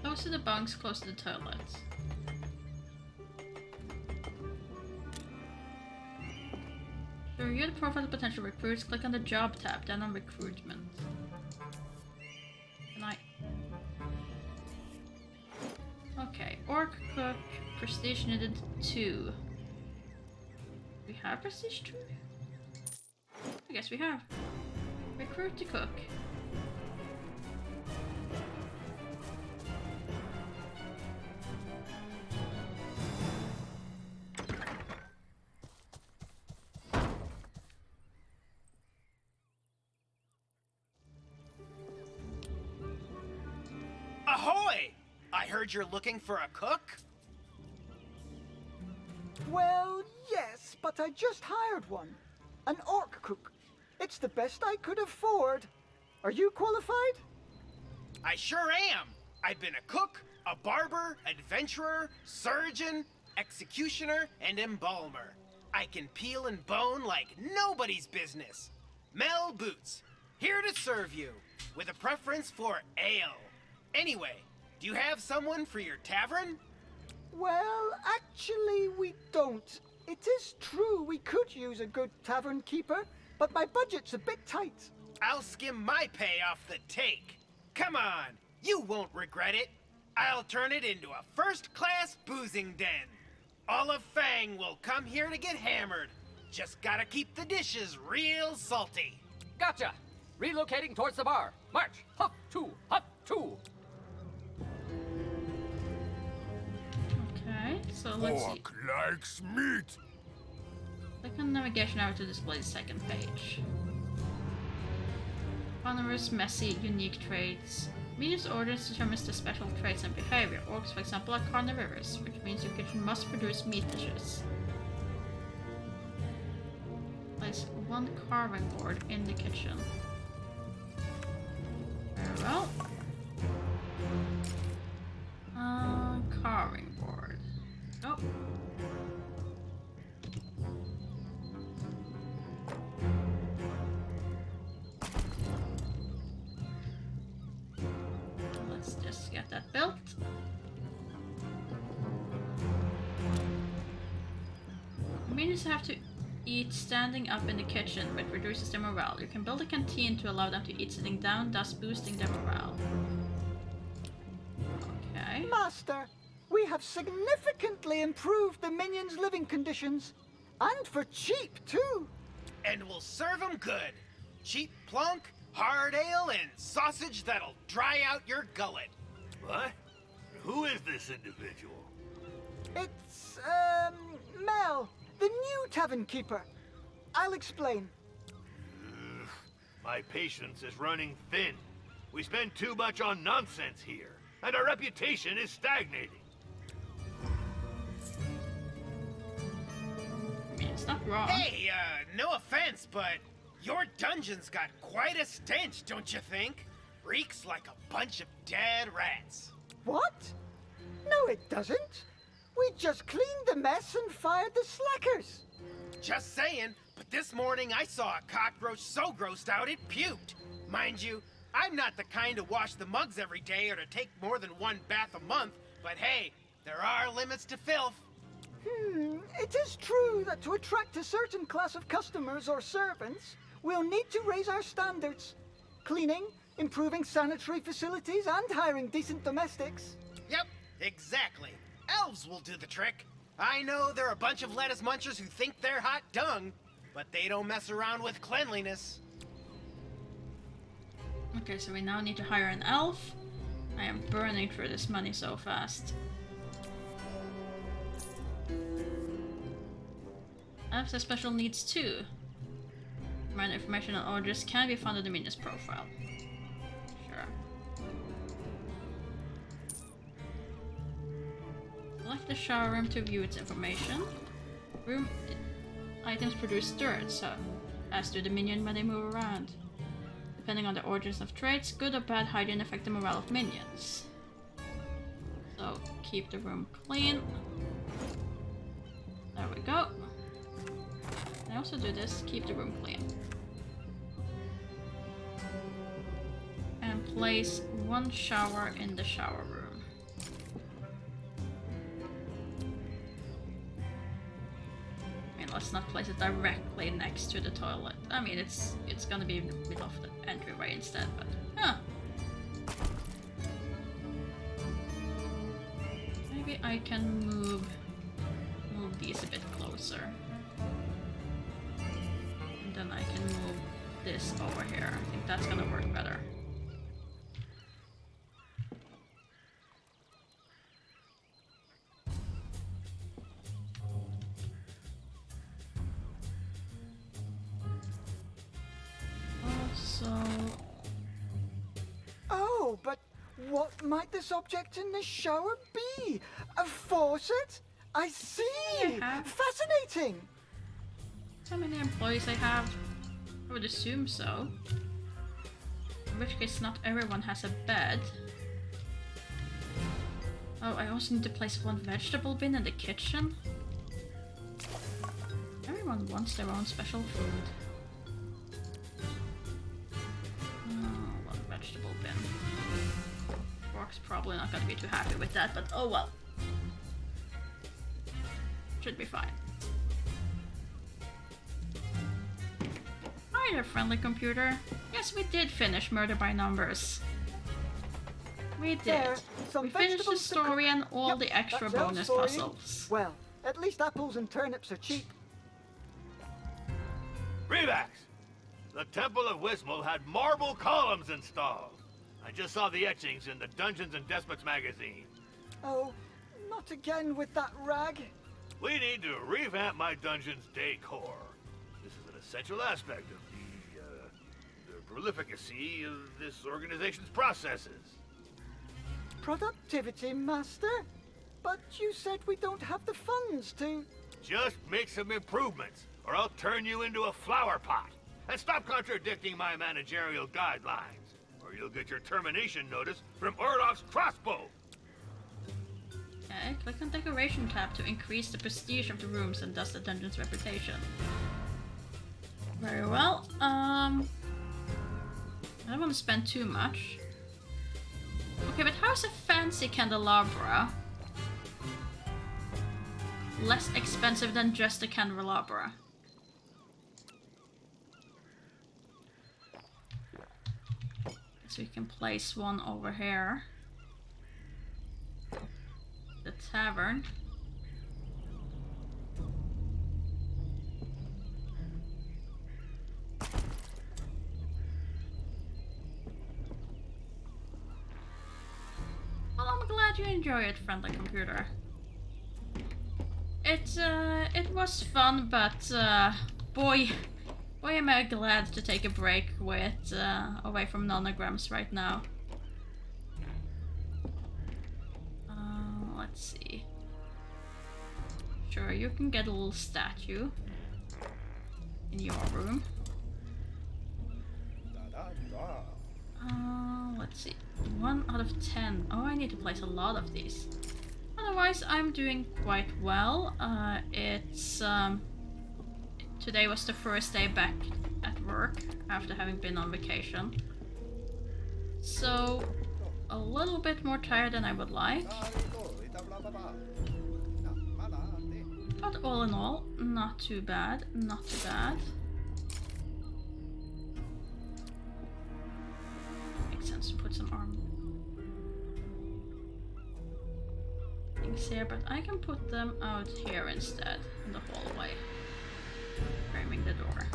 Close to the bunks, close to the toilets. To review the profile of potential recruits, click on the job tab, then on recruitment. Can I? Okay, orc cook, prestige needed 2. We have prestige 2? I guess we have. Recruit to cook.
Ahoy! I heard you're looking for a cook?
Well, yes, but I just hired one. An orc cook. It's the best I could afford. Are you qualified?
I sure am. I've been a cook, a barber, adventurer, surgeon, executioner, and embalmer. I can peel and bone like nobody's business. Mel Boots, here to serve you, with a preference for ale. Anyway, do you have someone for your tavern?
Well, actually, we don't. It is true we could use a good tavern keeper, but my budget's a bit tight.
I'll skim my pay off the take. Come on, you won't regret it. I'll turn it into a first-class boozing den. All of Fang will come here to get hammered. Just gotta keep the dishes real salty.
Gotcha. Relocating towards the bar. March. Hup, two, hup, two.
Okay, so let's see.
Orc likes meat.
Click on navigation hour to display the second page. Carnivorous, messy, unique traits. Media's orders determines the special traits and behavior. Orcs, for example, are carnivorous, which means your kitchen must produce meat dishes. Place one carving board in the kitchen. Very well. Carving board. Oh. Let's just get that built. Minions have to eat standing up in the kitchen, which reduces their morale. You can build a canteen to allow them to eat sitting down, thus boosting their morale. Okay.
Master, we have significantly improved the minions' living conditions. And for cheap, too.
And we'll serve 'em good. Cheap plunk, hard ale, and sausage that'll dry out your gullet.
What? Who is this individual?
It's, Mel, the new tavern keeper. I'll explain.
My patience is running thin. We spend too much on nonsense here, and our reputation is stagnating.
I mean, it's not wrong.
Hey, no offense, but your dungeon's got quite a stench, don't you think? Reeks like a bunch of dead rats.
What? No, it doesn't. We just cleaned the mess and fired the slackers.
Just saying, but this morning I saw a cockroach so grossed out it puked. Mind you, I'm not the kind to wash the mugs every day or to take more than one bath a month, but hey, there are limits to filth.
It is true that to attract a certain class of customers or servants, we'll need to raise our standards. Cleaning, improving sanitary facilities, and hiring decent domestics.
Yep, exactly. Elves will do the trick. I know they're a bunch of lettuce munchers who think they're hot dung, but they don't mess around with cleanliness.
Okay, so we now need to hire an elf. I am burning through this money so fast. Elves have special needs too. More information on orders can be found in the minions profile. Sure. Select the shower room to view its information. Room items produce dirt, so as do the minion when they move around. Depending on the origins of traits, good or bad hygiene affect the morale of minions. So keep the room clean. There we go. I also do this, keep the room clean. And place one shower in the shower room. I mean, let's not place it directly next to the toilet. I mean, it's gonna be in the middle of the entryway instead, but maybe I can move these a bit closer. Then I can move this over here. I think that's gonna work better. Also...
Oh, but what might this object in the shower be? A faucet? I see!
Yeah.
Fascinating!
How many employees I have? I would assume so. In which case not everyone has a bed. Oh, I also need to place one vegetable bin in the kitchen. Everyone wants their own special food. Oh, one vegetable bin. Fork's probably not gonna be too happy with that, but oh well. Should be fine. Hi there, friendly computer. Yes, we did finish Murder by Numbers. We did.
There, some
We finished the
vegetables to
story
cook.
and all
Yep,
the extra
that's our
bonus
story.
puzzles.
Well, at least apples and turnips are cheap.
Revax! The Temple of Wismal had marble columns installed. I just saw the etchings in the Dungeons and Despots magazine.
Oh, not again with that rag.
We need to revamp my dungeon's decor. This is an essential aspect of the prolificacy of this organization's processes.
Productivity, Master? But you said we don't have the funds to...
Just make some improvements, or I'll turn you into a flower pot. And stop contradicting my managerial guidelines, or you'll get your termination notice from Orloff's crossbow.
Okay, click on Decoration tab to increase the prestige of the rooms and thus the dungeon's reputation. Very well. I don't want to spend too much. Okay, but how's a fancy candelabra less expensive than just a candelabra. So we can place one over here. The tavern. Well, I'm glad you enjoy it, friendly computer. It was fun, but boy am I glad to take a break with away from nanograms right now. Let's see. Sure, you can get a little statue in your room. Let's see. 1 out of 10. Oh, I need to place a lot of these. Otherwise, I'm doing quite well. Today was the first day back at work after having been on vacation. So, a little bit more tired than I would like. But all in all, not too bad, not too bad. Makes sense to put some arm things here, but I can put them out here instead, in the hallway, framing the door.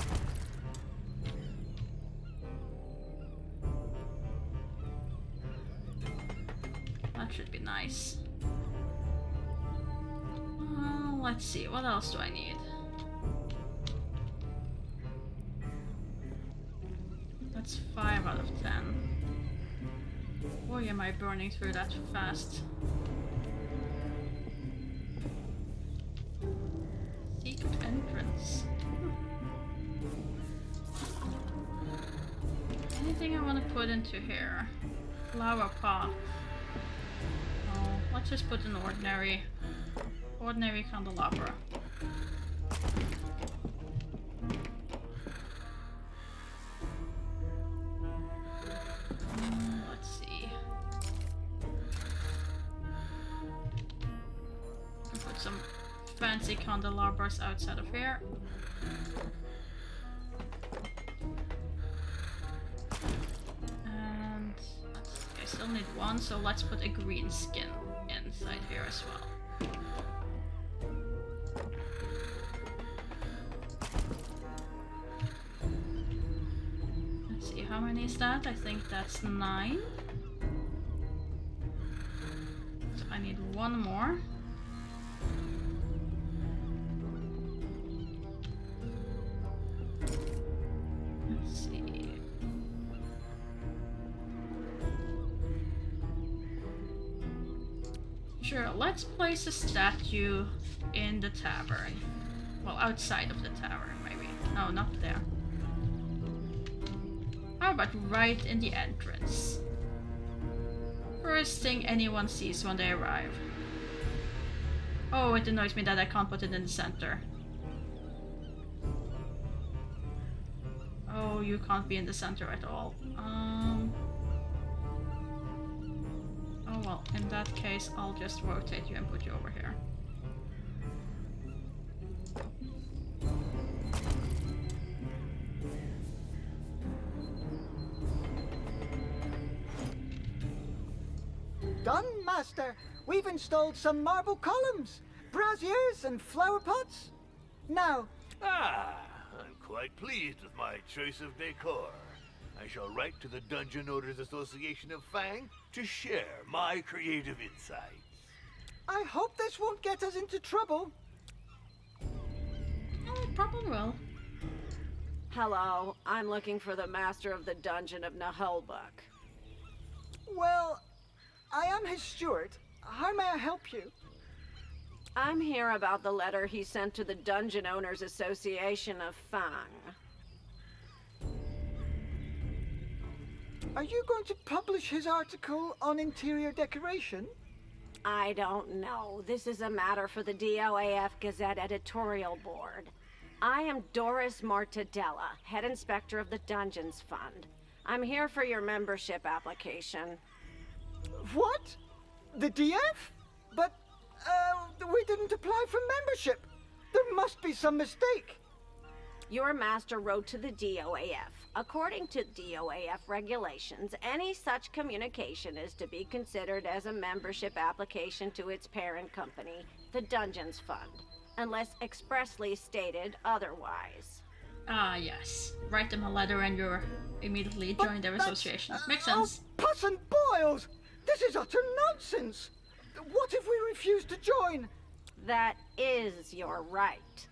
That should be nice. Let's see, what else do I need? That's 5 out of 10. Boy, am I burning through that fast. Secret entrance. Anything I want to put into here? Flower pot. Oh, let's just put an ordinary candelabra. Let's see. I'll put some fancy candelabras outside of here. And I still need one, so let's put a green skin inside here as well. How many is that? I think that's 9. So I need one more. Let's see. Sure, let's place a statue in the tavern. Well, outside of the tavern, maybe. No, not there. How about right in the entrance? First thing anyone sees when they arrive. Oh, it annoys me that I can't put it in the center. Oh, you can't be in the center at all. Oh well, in that case, I'll just rotate you and put you over here.
Done, Master. We've installed some marble columns, braziers and flower pots. Now...
I'm quite pleased with my choice of decor. I shall write to the Dungeon Owners Association of Fang to share my creative insights.
I hope this won't get us into trouble.
Oh, it probably will.
Hello, I'm looking for the master of the dungeon of Naheulbeuk.
Well, I am his steward. How may I help you?
I'm here about the letter he sent to the Dungeon Owners Association of Fang.
Are you going to publish his article on interior decoration?
I don't know. This is a matter for the DOAF Gazette editorial board. I am Doris Mortadella, head inspector of the Dungeons Fund. I'm here for your membership application.
What? The DF? But We didn't apply for membership. There must be some mistake.
Your master wrote to the DOAF. According to DOAF regulations, any such communication is to be considered as a membership application to its parent company, the Dungeons Fund, unless expressly stated otherwise.
Ah, yes. Write them a letter and you're immediately
But
join their
that's-
association. Makes sense.
Oh, pus and boils! This is utter nonsense! What if we refuse to join?
That is your right.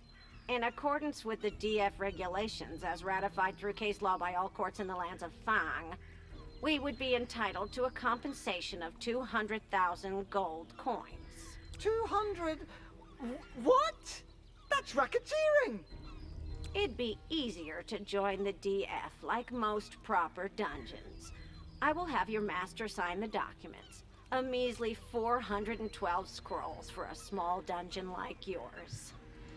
In accordance with the DF regulations, as ratified through case law by all courts in the lands of Fang, we would be entitled to a compensation of 200,000 gold coins.
200... What? That's racketeering!
It'd be easier to join the DF like most proper dungeons. I will have your master sign the documents. A measly 412 scrolls for a small dungeon like yours.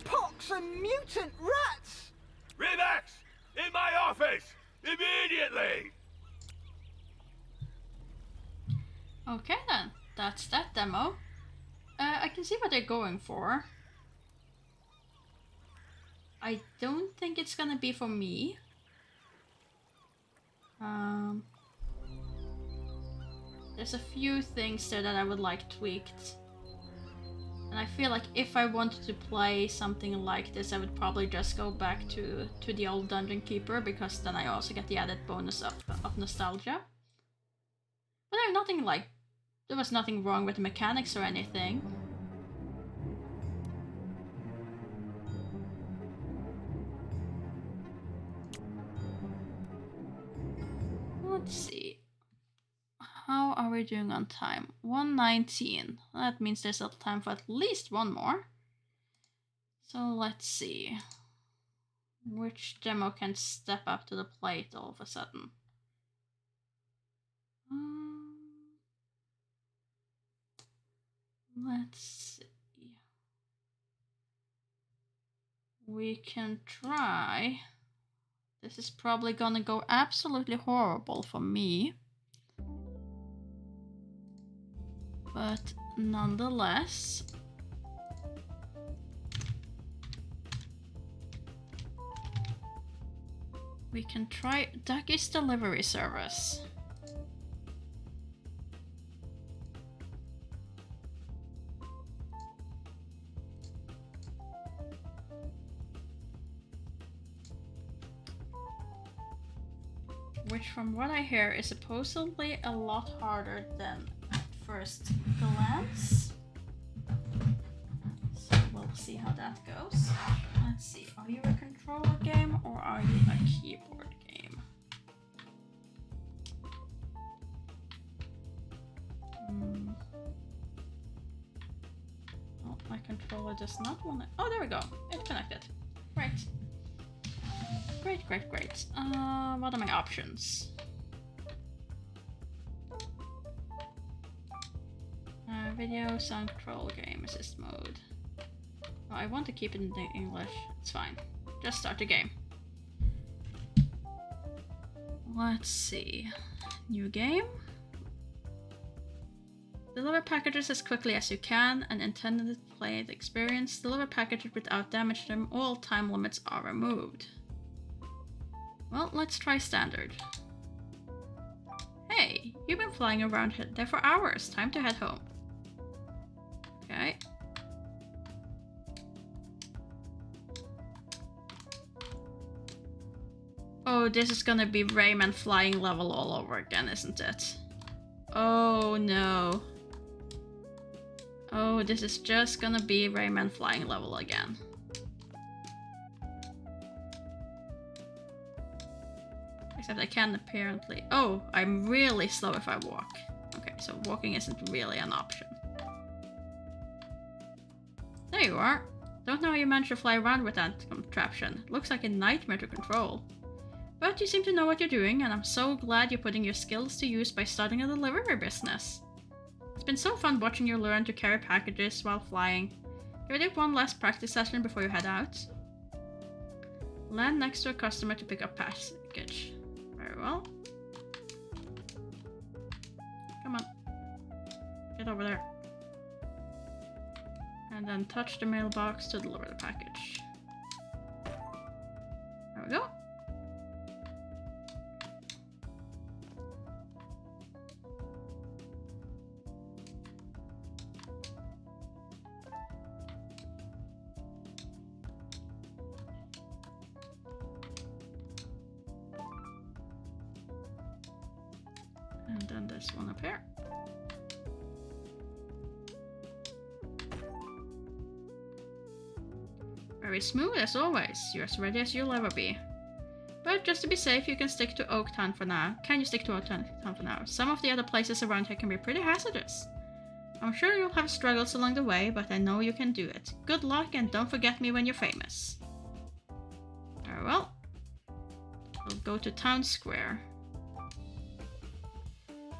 Pox and mutant rats!
Remax! In my office! Immediately!
Okay then, that's that demo. I can see what they're going for. I don't think it's gonna be for me. There's a few things there that I would like tweaked. And I feel like if I wanted to play something like this, I would probably just go back to the old Dungeon Keeper, because then I also get the added bonus of nostalgia. But there was nothing wrong with the mechanics or anything. Let's see. How are we doing on time? 1:19. That means there's still time for at least one more. So let's see. Which demo can step up to the plate all of a sudden? Let's see. We can try. This is probably gonna go absolutely horrible for me. But nonetheless, we can try Ducky's delivery service. Which, from what I hear, is supposedly a lot harder than at first glance. So we'll see how that goes. Let's see, are you a controller game or are you a keyboard game? Oh, my controller does not want to. Oh, there we go. It connected. Right. Great. What are my options? Video, sound control, game, assist mode. Oh, I want to keep it in the English. It's fine. Just start the game. Let's see. New game. Deliver packages as quickly as you can and intended to play the experience. Deliver packages without damage to them. All time limits are removed. Well, let's try standard. Hey, you've been flying around there for hours. Time to head home. Okay. Oh, this is gonna be Rayman flying level all over again, isn't it? Oh no. Oh, this is just gonna be Rayman flying level again. Except I can apparently... Oh, I'm really slow if I walk. Okay, so walking isn't really an option. There you are. Don't know how you managed to fly around with that contraption. Looks like a nightmare to control. But you seem to know what you're doing, and I'm so glad you're putting your skills to use by starting a delivery business. It's been so fun watching you learn to carry packages while flying. Can we do one last practice session before you head out? Land next to a customer to pick up package. Very well. Come on. Get over there. And then touch the mailbox to deliver the package. There we go. And then this one up here. Very smooth as always. You're as ready as you'll ever be. But just to be safe, you can stick to Oaktown for now. Can you stick to Oaktown for now? Some of the other places around here can be pretty hazardous. I'm sure you'll have struggles along the way, but I know you can do it. Good luck and don't forget me when you're famous. Very well. We'll go to Town Square.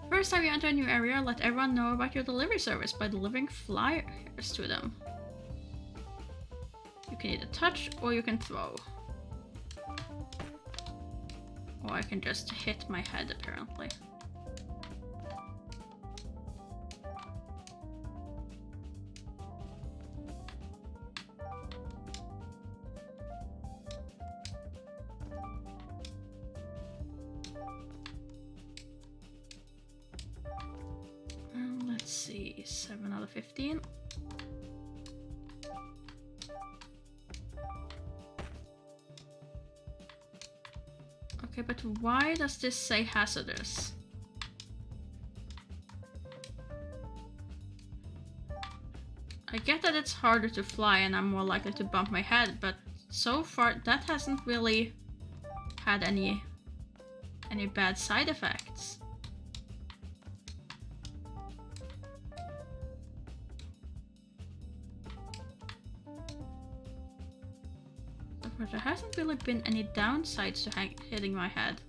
First time you enter a new area, let everyone know about your delivery service by delivering flyers to them. You can either touch or you can throw. Or I can just hit my head apparently. Let's see, 7 out of 15. Okay, but why does this say hazardous? I get that it's harder to fly and I'm more likely to bump my head, but so far that hasn't really had any bad side effects. But there hasn't really been any downsides to hitting my head.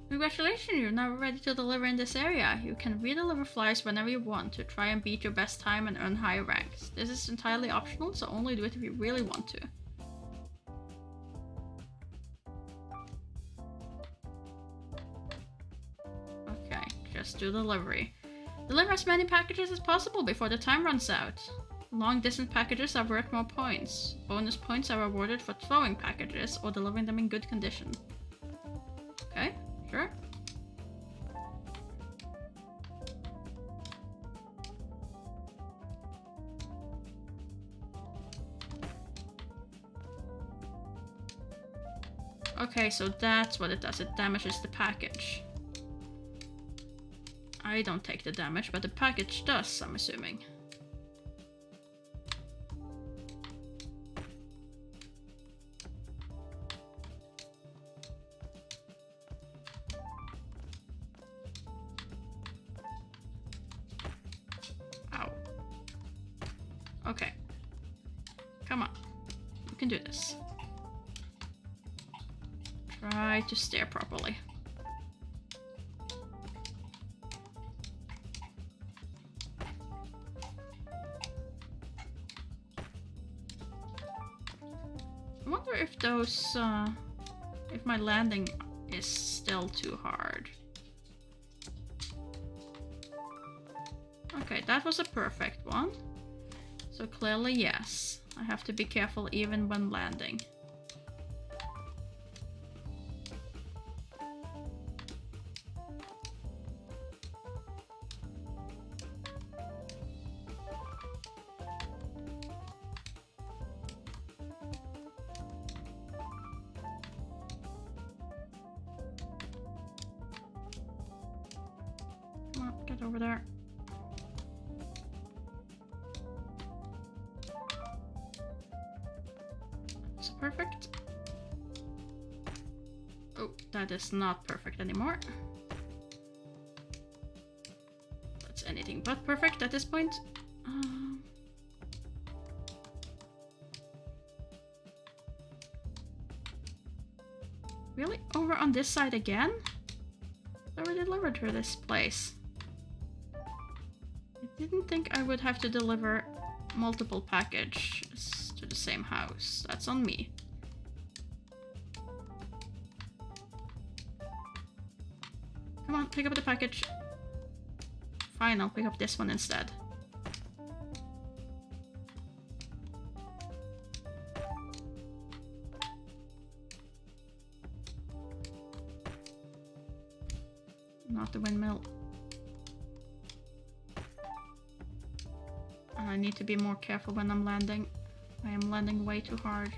Congratulations, you're now ready to deliver in this area. You can redeliver flyers whenever you want to try and beat your best time and earn higher ranks. This is entirely optional, so only do it if you really want to. Okay, just do delivery. Deliver as many packages as possible before the time runs out. Long distance packages are worth more points. Bonus points are awarded for throwing packages or delivering them in good condition. Okay, sure. Okay, so that's what it does. It damages the package. I don't take the damage, but the package does, I'm assuming. Ow. Okay. Come on. You can do this. Try to steer properly. I wonder if those, if my landing is still too hard. Okay, that was a perfect one. So clearly yes. I have to be careful even when landing. Get over there. That's perfect. Oh, that is not perfect anymore. That's anything but perfect at this point. Really? Over on this side again? I already delivered to this place. I didn't think I would have to deliver multiple packages to the same house. That's on me. Come on, pick up the package. Fine, I'll pick up this one instead. Not the windmill. And I need to be more careful when I'm landing. I am landing way too hard.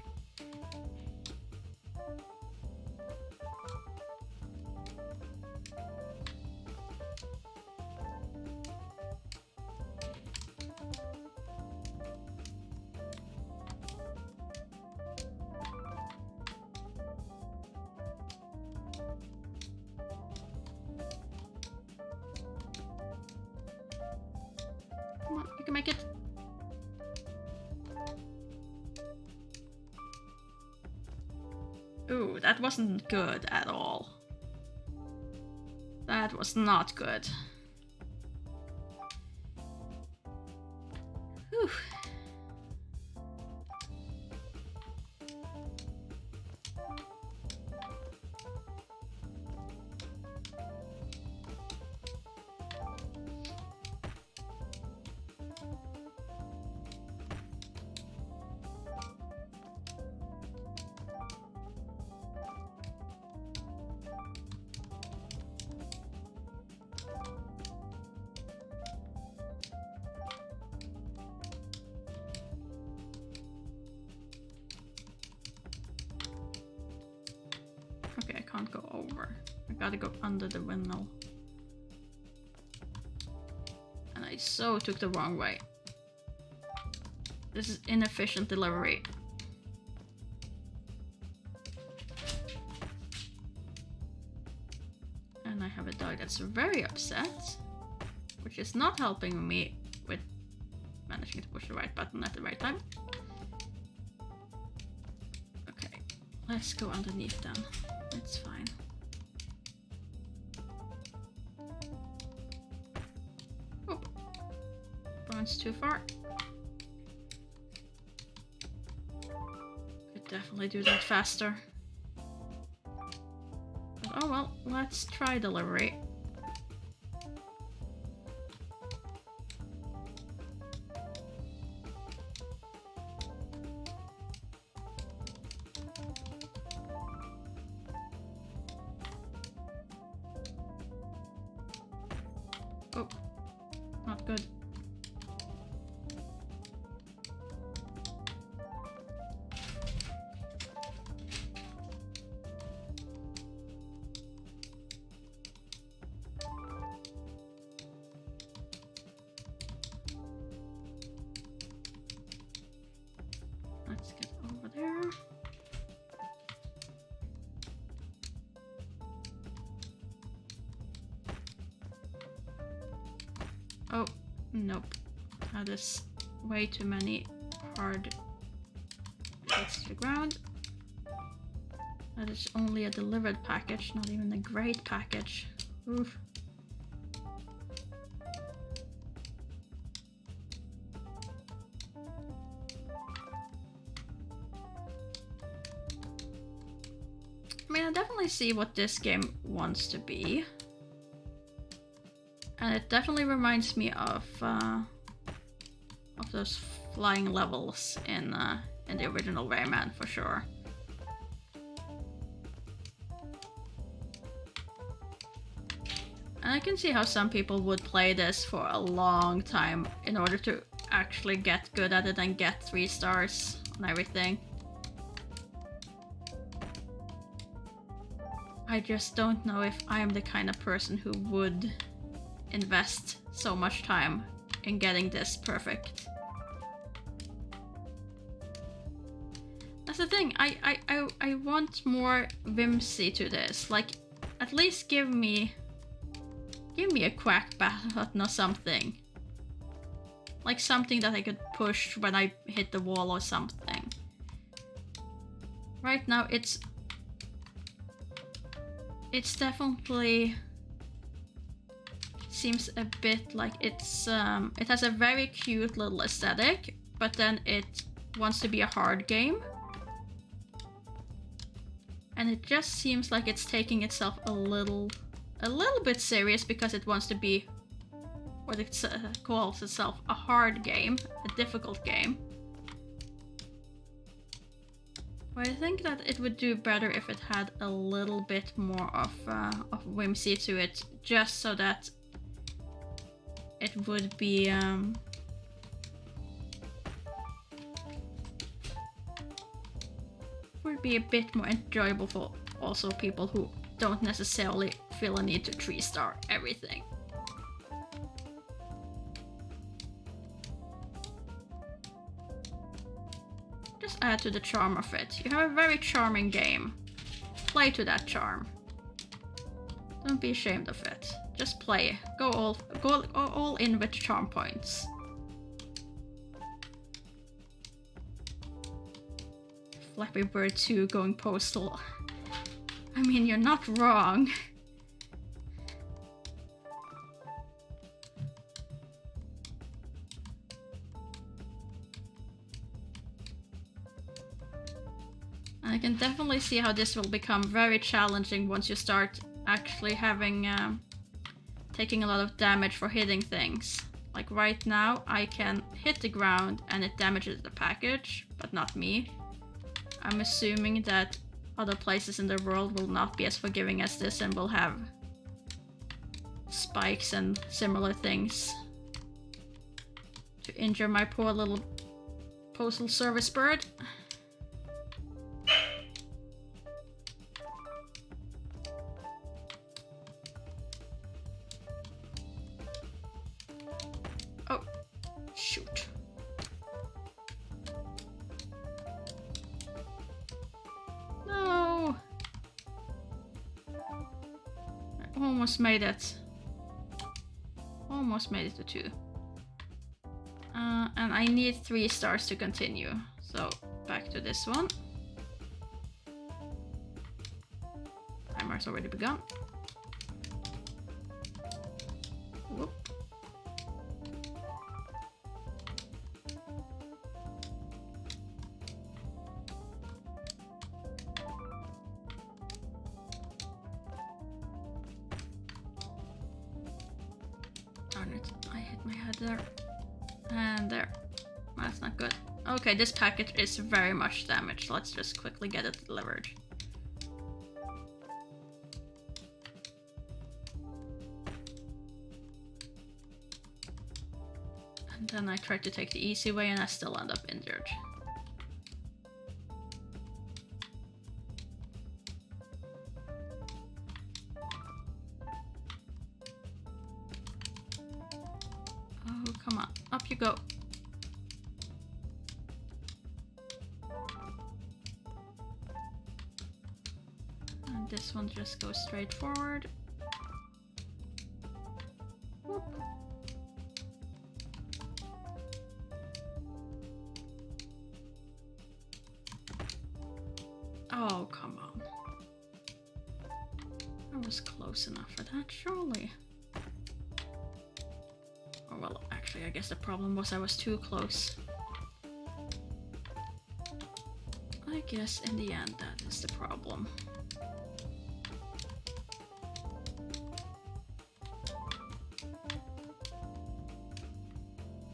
Come on, you can make it. Ooh, that wasn't good at all. That was not good. Whew. Okay, I can't go over. I gotta go under the windmill. And I so took the wrong way. This is inefficient delivery. And I have a dog that's very upset, which is not helping me with managing to push the right button at the right time. Okay, let's go underneath then. It's fine. Oh, bounce too far. Could definitely do that faster. But oh well, let's try delivery. Oh, not good. Let's get over there. Oh, nope. That is way too many hard hits to the ground. That is only a delivered package, not even a great package. Oof. I mean, I definitely see what this game wants to be. And it definitely reminds me of those flying levels in the original Rayman, for sure. And I can see how some people would play this for a long time in order to actually get good at it and get 3 stars on everything. I just don't know if I'm the kind of person who would invest so much time in getting this perfect. That's the thing, I want more whimsy to this. Like, at least give me a quack button or something. Like something that I could push when I hit the wall or something. Right now it's definitely seems a bit like it's it has a very cute little aesthetic, but then it wants to be a hard game. And it just seems like it's taking itself a little a little bit serious because it wants to be what it calls itself a hard game, a difficult game. But I think that it would do better if it had a little bit more of whimsy to it, just so that it would be a bit more enjoyable for also people who don't necessarily feel a need to 3-star everything. Just add to the charm of it. You have a very charming game. Play to that charm. Don't be ashamed of it. Just play. Go all in with charm points. Flappy Bird 2 going postal. I mean, you're not wrong. I can definitely see how this will become very challenging once you start actually having taking a lot of damage for hitting things. Like right now, I can hit the ground and it damages the package, but not me. I'm assuming that other places in the world will not be as forgiving as this and will have spikes and similar things to injure my poor little postal service bird. Oh, shoot. No! I almost made it. Almost made it to 2. And I need 3 stars to continue. So, back to this one. Timer's already begun. Whoop. Darn it, I hit my head there. And there. That's not good. Okay, this package is very much damaged. Let's just quickly get it delivered. And then I tried to take the easy way and I still end up injured. Oh, come on. Up you go. And this one just goes straight forward. Whoop. Oh, come on. I was close enough for that, surely. Oh, well, actually, I guess the problem was I was too close. I guess in the end, that is the problem.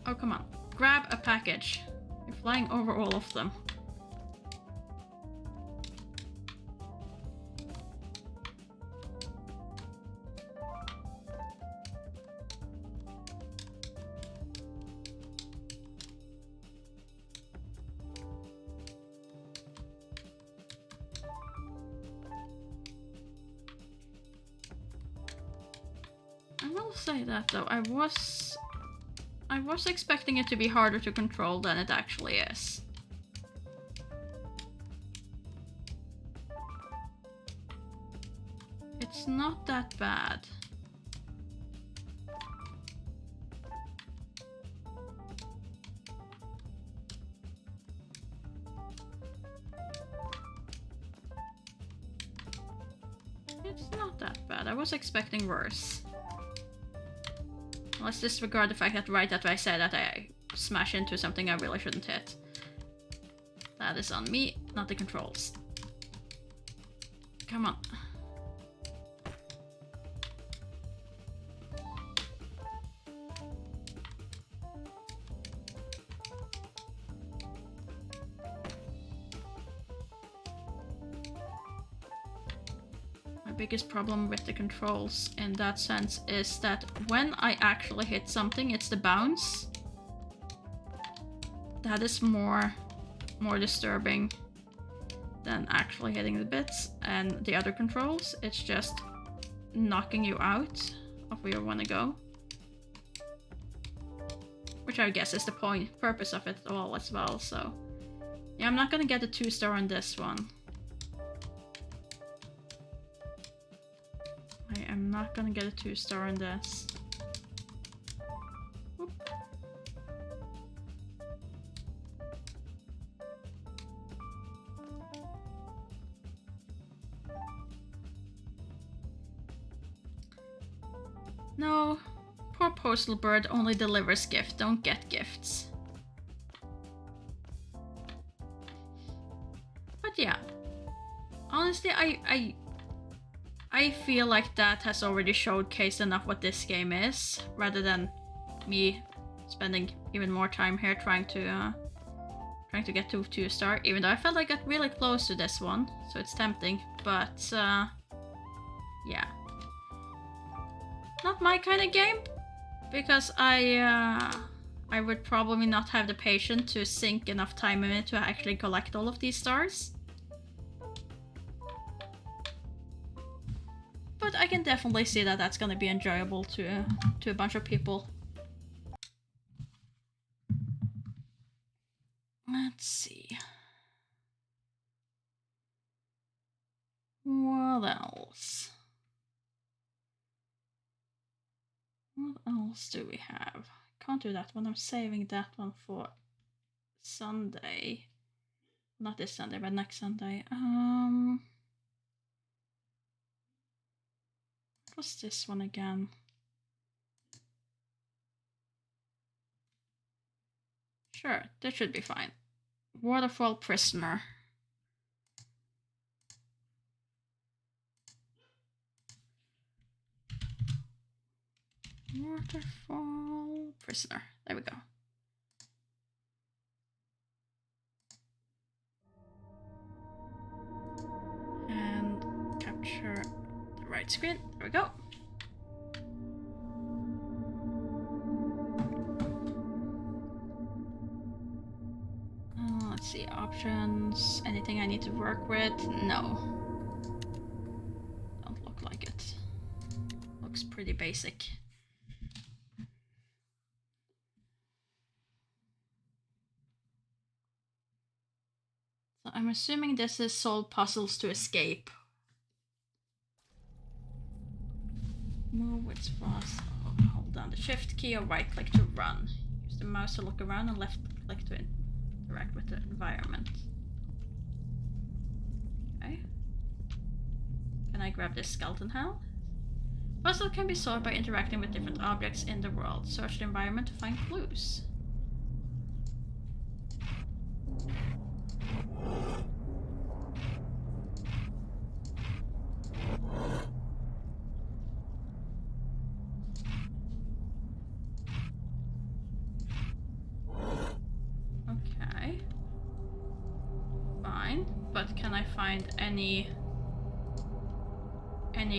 Oh, come on. Grab a package. You're flying over all of them. I will say that though, I was expecting it to be harder to control than it actually is. It's not that bad. It's not that bad. I was expecting worse. Let's disregard the fact that right after I said that I smash into something I really shouldn't hit. That is on me, not the controls. Come on. biggest problem with the controls in that sense is that when I actually hit something, it's the bounce. That is more disturbing than actually hitting the bits, and the other controls, it's just knocking you out of where you want to go. Which I guess is the purpose of it all as well, so... Yeah, I'm not gonna get a 2-star on this one. I am not gonna get a 2-star on this. Whoop. No, poor postal bird only delivers gift, don't get gifts. But yeah, honestly, I feel like that has already showcased enough what this game is, rather than me spending even more time here trying to get to 2-star. Even though I felt I got really close to this one, so it's tempting. But yeah, not my kind of game, because I would probably not have the patience to sink enough time in it to actually collect all of these stars. But I can definitely see that that's gonna be enjoyable to a bunch of people. Let's see. What else? What else do we have? Can't do that one. I'm saving that one for Sunday. Not this Sunday, but next Sunday. What's this one again? Sure, that should be fine. Waterfall Prisoner. Waterfall Prisoner. There we go. And capture the right screen. There we go. Let's see, options. Anything I need to work with? No. Don't look like it. Looks pretty basic. So I'm assuming this is solve puzzles to escape. Move with fast. Hold down the shift key or right click to run. Use the mouse to look around and left click to interact with the environment. Okay. Can I grab this skeleton hell? Puzzle can be solved by interacting with different objects in the world. Search the environment to find clues. Okay. Fine, but can I find any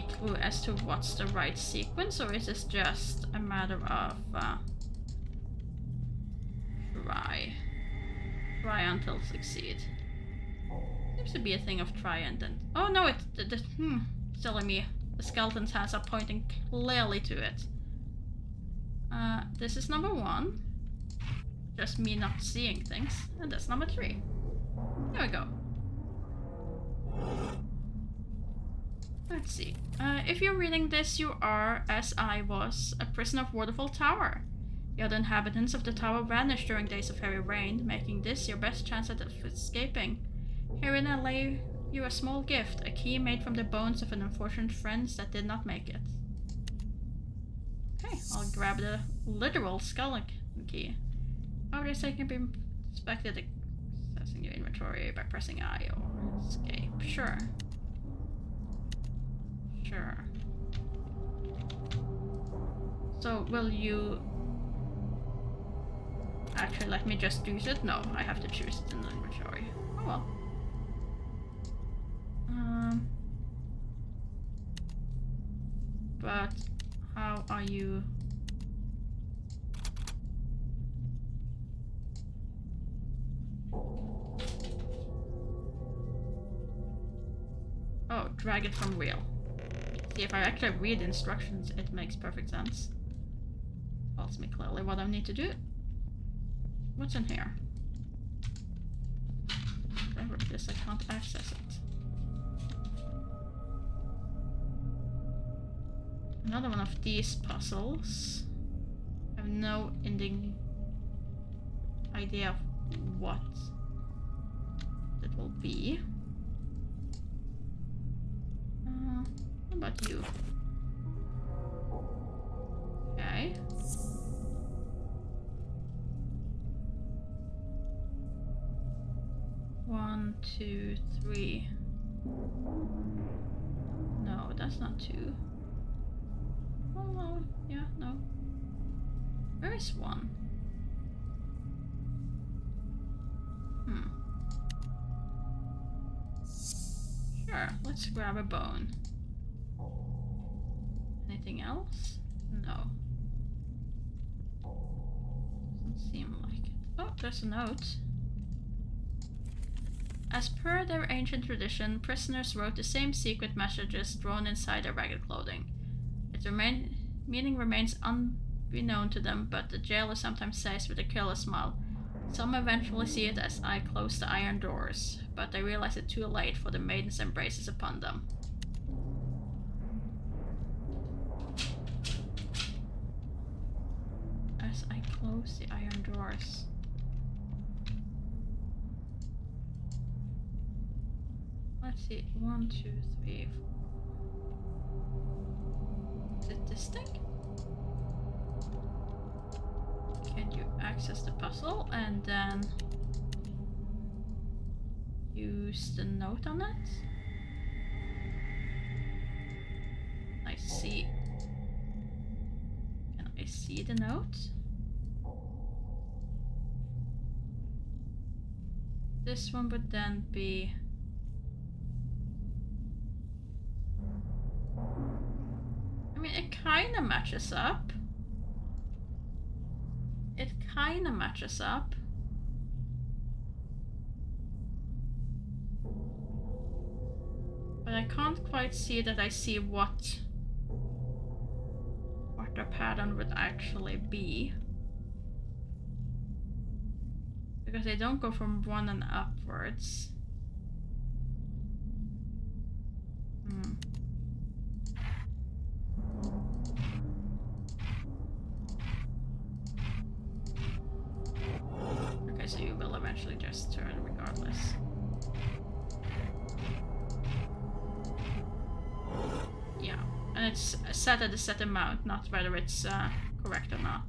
clue as to what's the right sequence, or is this just a matter of try until succeed? Seems to be a thing of try and then. Oh no, it's telling me the skeleton's hands are pointing clearly to it. This is number 1. Just me not seeing things, and that's number 3. There we go. Let's see. If you're reading this, you are, as I was, a prisoner of Waterfall Tower. The other inhabitants of the tower vanished during days of heavy rain, making this your best chance at escaping. Herein I lay you a small gift, a key made from the bones of an unfortunate friends that did not make it. Okay, I'll grab the literal skull key. Objects that can be inspected accessing your inventory by pressing I or escape. Sure. Sure. So, will you actually let me just use it? No, I have to choose it in the inventory. Oh well. but how are you? Oh, drag it from wheel. See, if I actually read the instructions, it makes perfect sense. Tells me clearly what I need to do. What's in here? Whatever it is, I can't access it. Another one of these puzzles. I have no ending idea of what it will be. How about you? Okay. One, two, three. No, that's not two. Oh, no. Yeah, no. Where is one? Sure, let's grab a bone. Anything else? No. Doesn't seem like it. Oh, there's a note. As per their ancient tradition, prisoners wrote the same secret messages drawn inside their ragged clothing. Its meaning remains unbeknown to them, but the jailer sometimes says with a careless smile, "Some eventually see it as I close the iron doors, but they realize it too late, for the maiden's embrace is upon them." As I close the iron doors. Let's see. 1, 2, 3, 4. Is it this thing? Can you access the puzzle and then use the note on it? I see. Can I see the note? This one would then be... I mean, it kind of matches up. It kind of matches up. But I can't quite see that I see what the pattern would actually be. Because they don't go from 1 and upwards. Okay, so you will eventually just turn regardless. Yeah, and it's set at a set amount, not whether it's correct or not.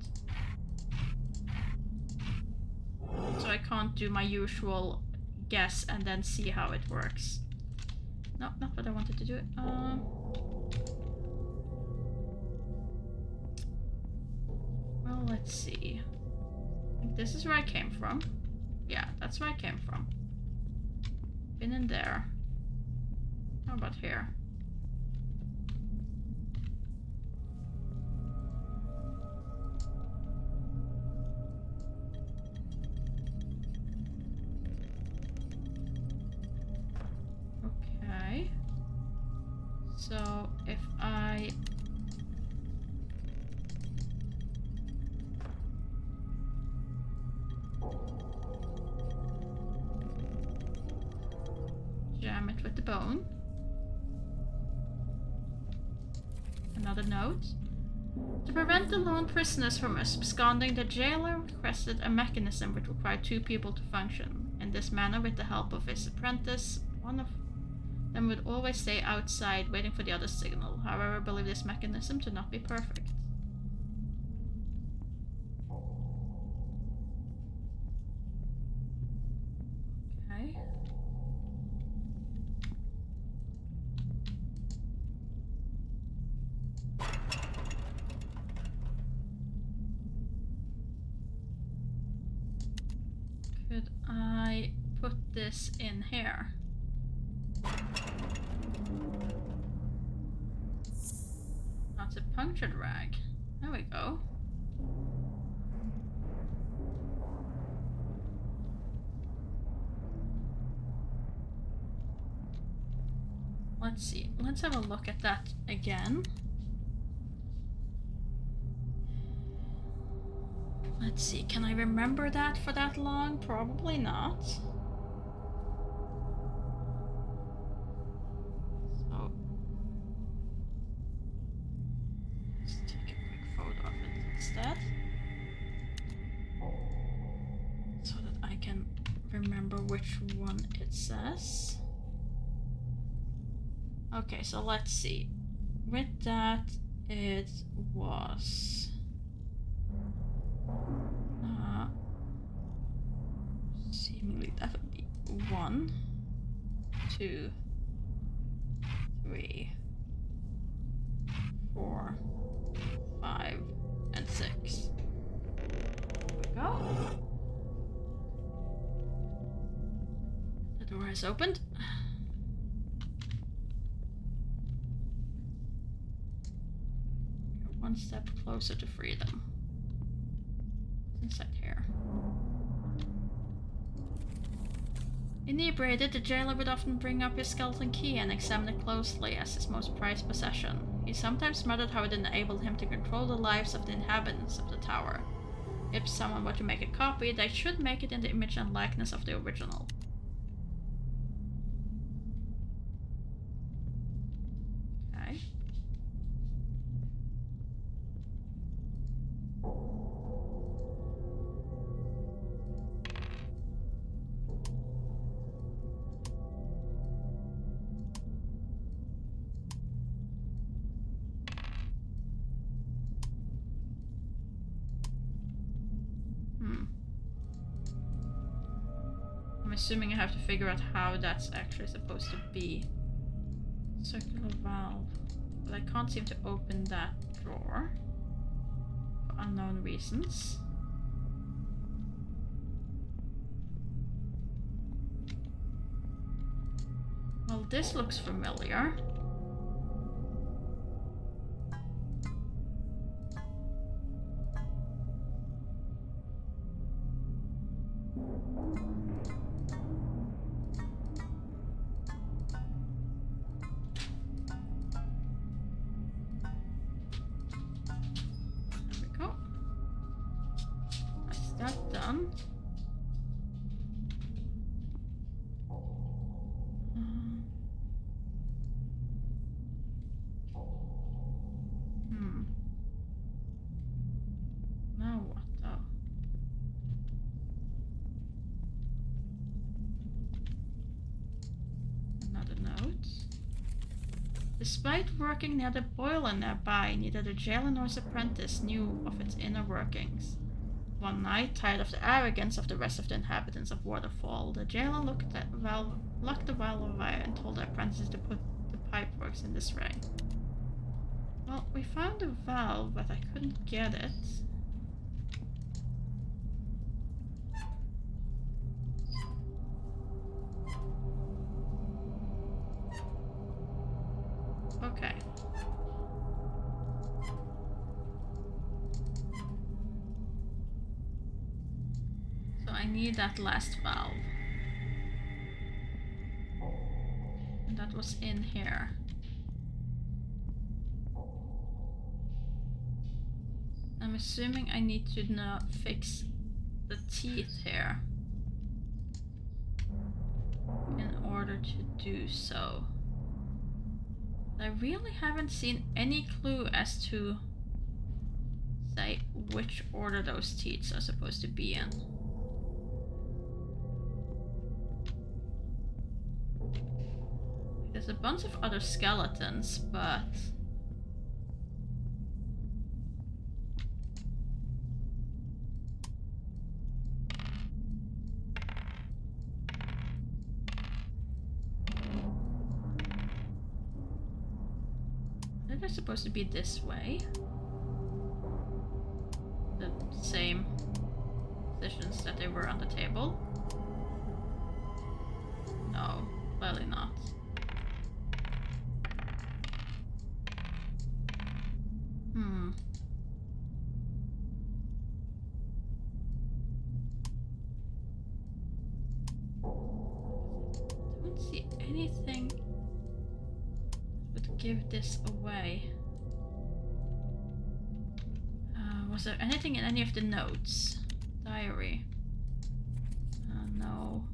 So I can't do my usual guess and then see how it works. No, not what I wanted to do. Well, let's see. I think this is where I came from. Yeah, that's where I came from. Been in there. How about here? Okay. So if I jam it with the bone. Another note. To prevent the lone prisoners from absconding, the jailer requested a mechanism which required 2 people to function. In this manner, with the help of his apprentice, one of them would always stay outside waiting for the other signal. However, I believe this mechanism to not be perfect. Okay. Could I put this in here? Not punctured rag. There we go. Let's see. Let's have a look at that again. Let's see. Can I remember that for that long? Probably not. So let's take a quick photo of it instead, so that I can remember which one it says. Okay, so let's see. With that, it was seemingly that would be 1, 2, 3, 4, 5, and 6. There we go. The door is opened. One step closer to freedom. What's inside here? Inebriated, the jailer would often bring up his skeleton key and examine it closely as his most prized possession. He sometimes muttered how it enabled him to control the lives of the inhabitants of the tower. If someone were to make a copy, they should make it in the image and likeness of the original. Okay. I'm assuming I have to figure out how that's actually supposed to be. Circular valve. But I can't seem to open that drawer. For unknown reasons. Well, this looks familiar. Despite working near the boiler nearby, neither the jailer nor his apprentice knew of its inner workings. One night, tired of the arrogance of the rest of the inhabitants of Waterfall, the jailer locked the valve away and told the apprentices to put the pipeworks in this ring. Well, we found the valve, but I couldn't get it. Okay. So I need that last valve. And that was in here. I'm assuming I need to now fix the teeth here in order to do so. I really haven't seen any clue as to, say, which order those teeth are supposed to be in. There's a bunch of other skeletons, but they're supposed to be this way. The same positions that they were on the table. No, clearly not. give this away? Was there anything in any of the notes? Diary. No.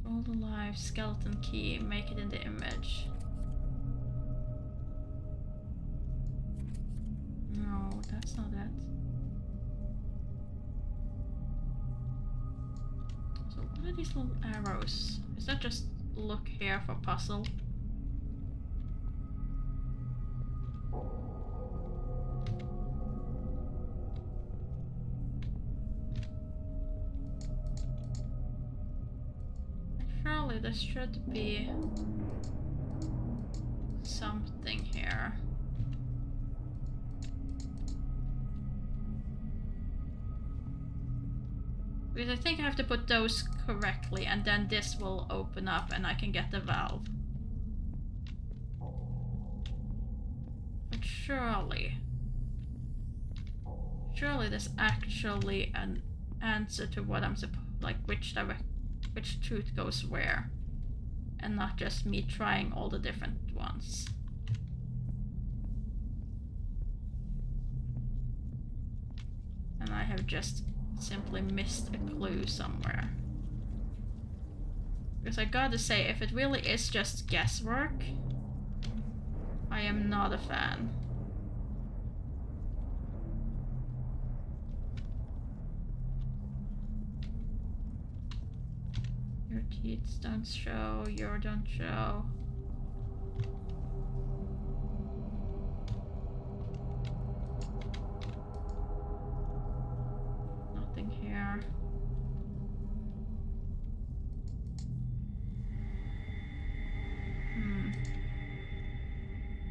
Control the live skeleton key. Make it in the image. No, that's not it. So what are these little arrows? Is that just look here for puzzle? Surely there should be something here. Because I think I have to put those correctly and then this will open up and I can get the valve. But surely there's actually an answer to what I'm supposed, like which tooth goes where, and not just me trying all the different ones. And I have just simply missed a clue somewhere. Because I gotta say, if it really is just guesswork, I am not a fan. Your teeth don't show, your don't show. Nothing here.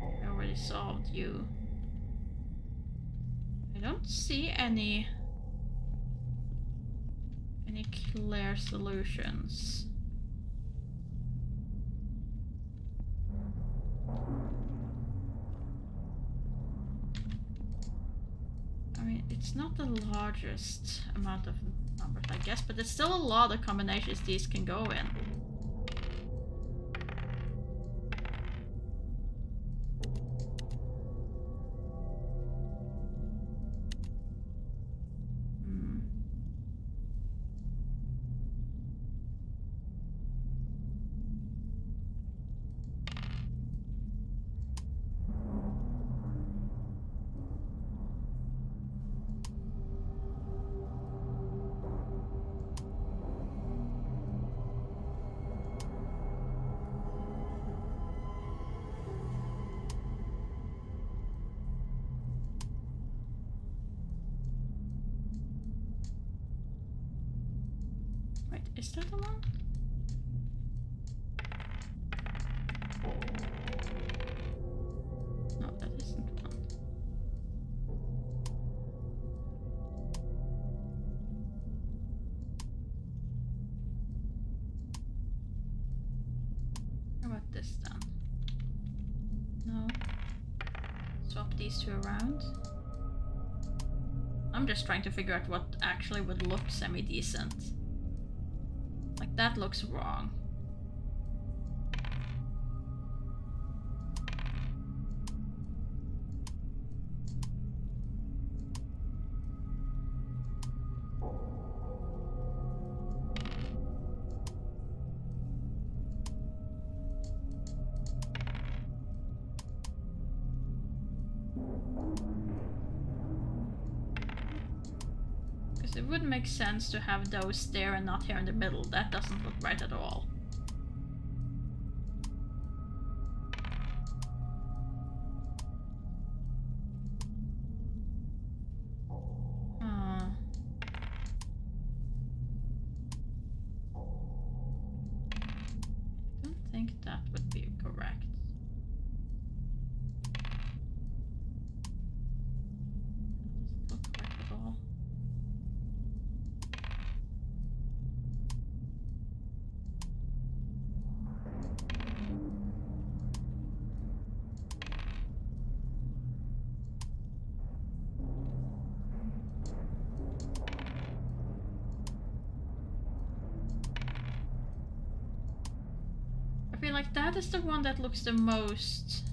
I already solved you. I don't see any clear solutions. I mean, it's not the largest amount of numbers, I guess, but there's still a lot of combinations these can go in. Is that the one? No, that isn't one. How about this then? No. Swap these two around. I'm just trying to figure out what actually would look semi-decent. Like, that looks wrong. It would make sense to have those there and not here in the middle. That doesn't look right at all. I don't think that would be correct. That doesn't look correct at all. that is the one that looks the most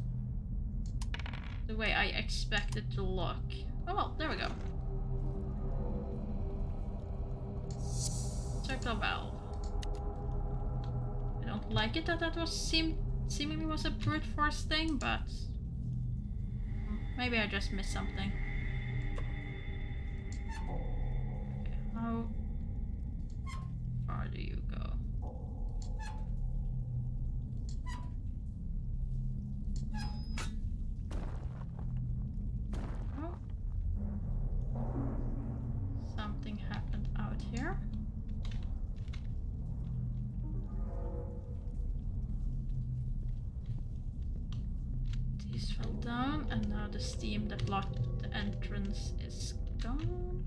the way I expect it to look. Oh well, there we go. Circle valve. I don't like it that was seemingly was a brute force thing, but maybe I just missed something. Okay, how far do you go? Oh. Something happened out here. These fell down, and now the steam that blocked the entrance is gone.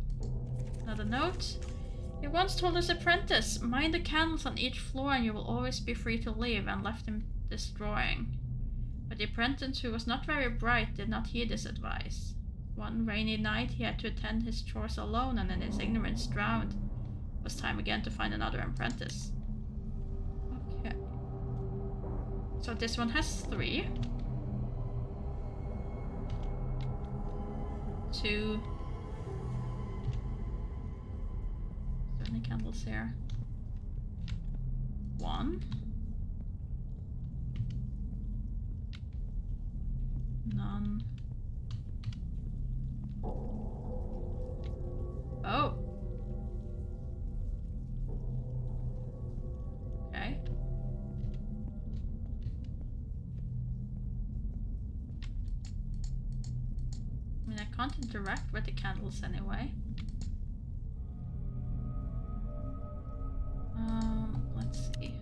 Another note. He once told his apprentice, mind the candles on each floor and you will always be free to leave, and left him destroying. But the apprentice, who was not very bright, did not heed this advice. One rainy night he had to attend his chores alone, and in his ignorance drowned. It was time again to find another apprentice. Okay. So this one has 3. 2. Is there any candles here? 1. None. Oh. Okay. I mean, I can't interact with the candles anyway. Let's see.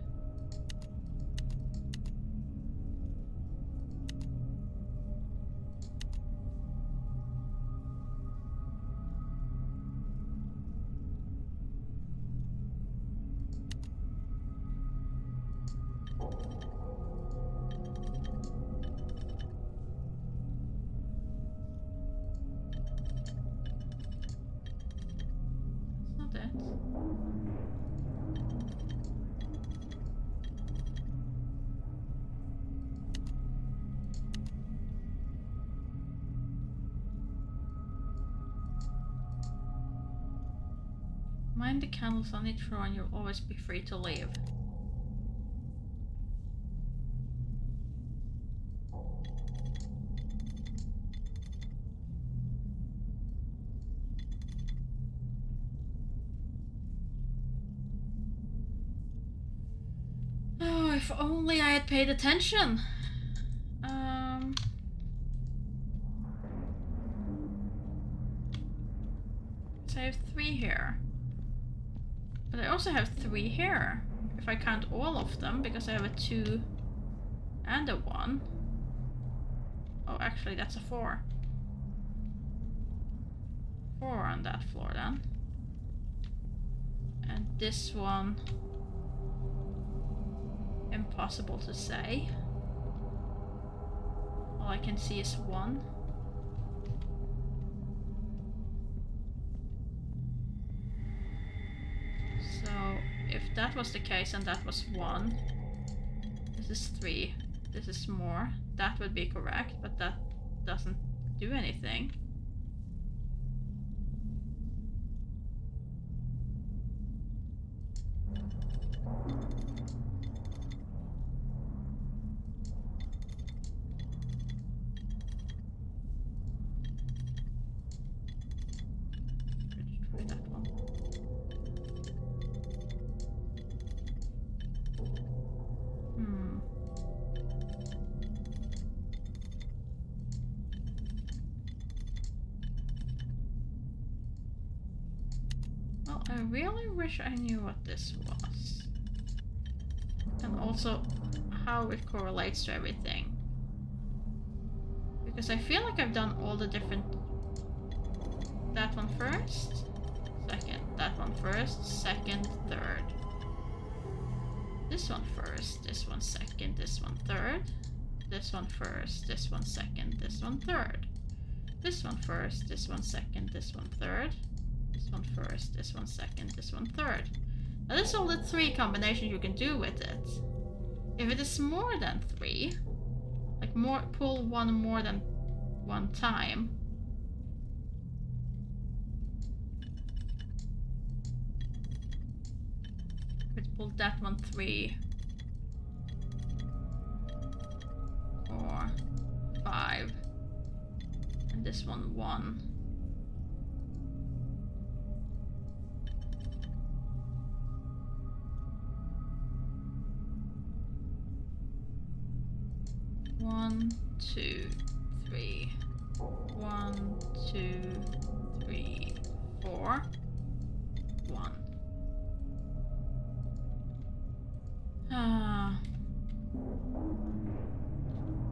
That's not it. Mind the candles on each floor and you'll always be free to leave. Oh, if only I had paid attention. So I have 3 here. But I also have 3 here, if I count all of them, because I have a 2 and a 1. Oh, actually that's a 4. 4 on that floor then. And this one, impossible to say. All I can see is 1. So, if that was the case and that was 1, this is 3, this is more, that would be correct, but that doesn't do anything. Try that one. Well, I really wish I knew what this was. And also how it correlates to everything. Because I feel like I've done all the different... That one first, second, that one first, second, third. This one first, this one second, this one third. This one first, this one second, this one third. This one first, this one second, this one third. This one first, this one second, this one third. Now this is all the 3 combinations you can do with it. If it is more than 3, like pull one more than one time. If it pulled that one 3, 4, 5, and this one 1. One, 2, 3. 1, 2, 3, 4. 1.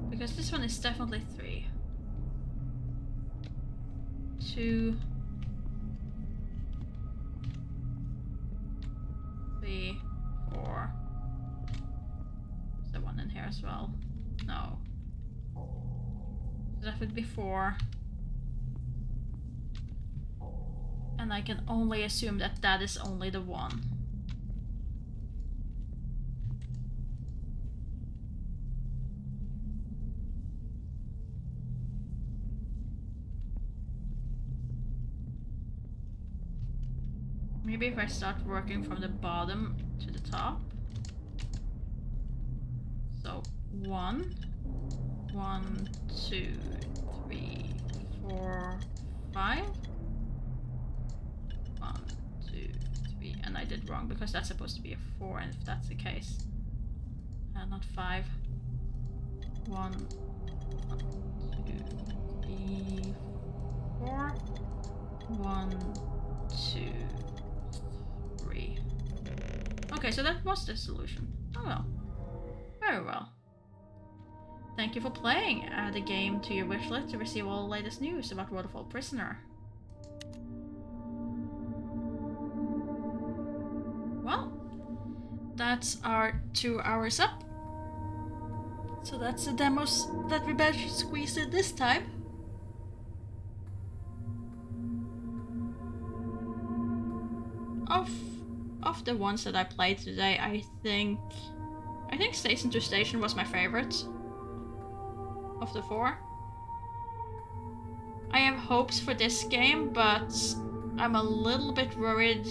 Because this one is definitely 3. 2, 3, 4. Is there one in here as well? No. That would be 4. And I can only assume that that is only the 1. Maybe if I start working from the bottom to the top. So 1, 1, 2, 3, 4, 5. 1, 2, 3, and I did wrong because that's supposed to be a 4, and if that's the case, not 5. 1, 2, 3, 4. 1, 2, 3. Okay, so that was the solution. Oh well. Very well. Thank you for playing. Add the game to your wishlist to receive all the latest news about Waterfall Prisoner. Well, that's our 2 hours up. So that's the demos that we managed to squeeze in this time. Of the ones that I played today, I think Station to Station was my favorite of the 4. I have hopes for this game, but I'm a little bit worried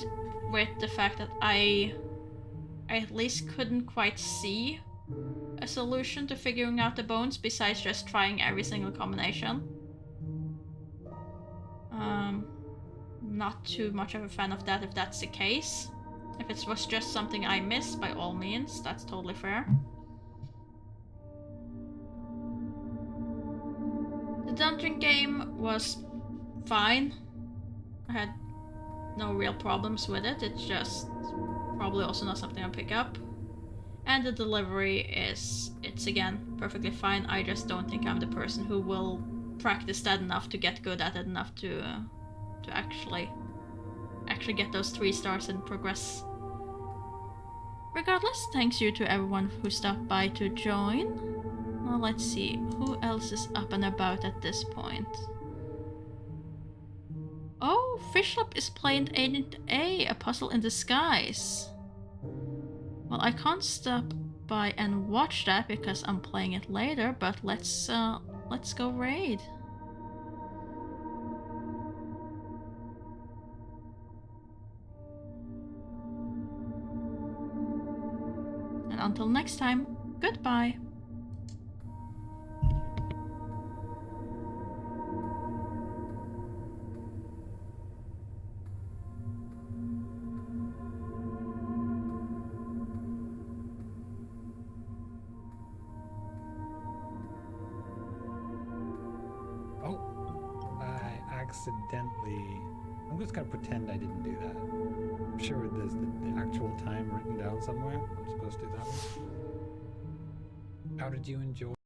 with the fact that I at least couldn't quite see a solution to figuring out the bones besides just trying every single combination. Not too much of a fan of that if that's the case. If it was just something I missed, by all means, that's totally fair. The dungeon game was fine. I had no real problems with it. It's just probably also not something I'll pick up. And the delivery it's again perfectly fine. I just don't think I'm the person who will practice that enough to get good at it enough to actually get those 3 stars and progress. Regardless, thanks you to everyone who stopped by to join. Now let's see, who else is up and about at this point? Oh, Fishlop is playing Agent A Puzzle in Disguise. Well, I can't stop by and watch that because I'm playing it later, but let's go raid. And until next time, goodbye.
Accidentally. I'm just gonna pretend I didn't do that. I'm sure there's the actual time written down somewhere. I'm supposed to do that one. How did you enjoy?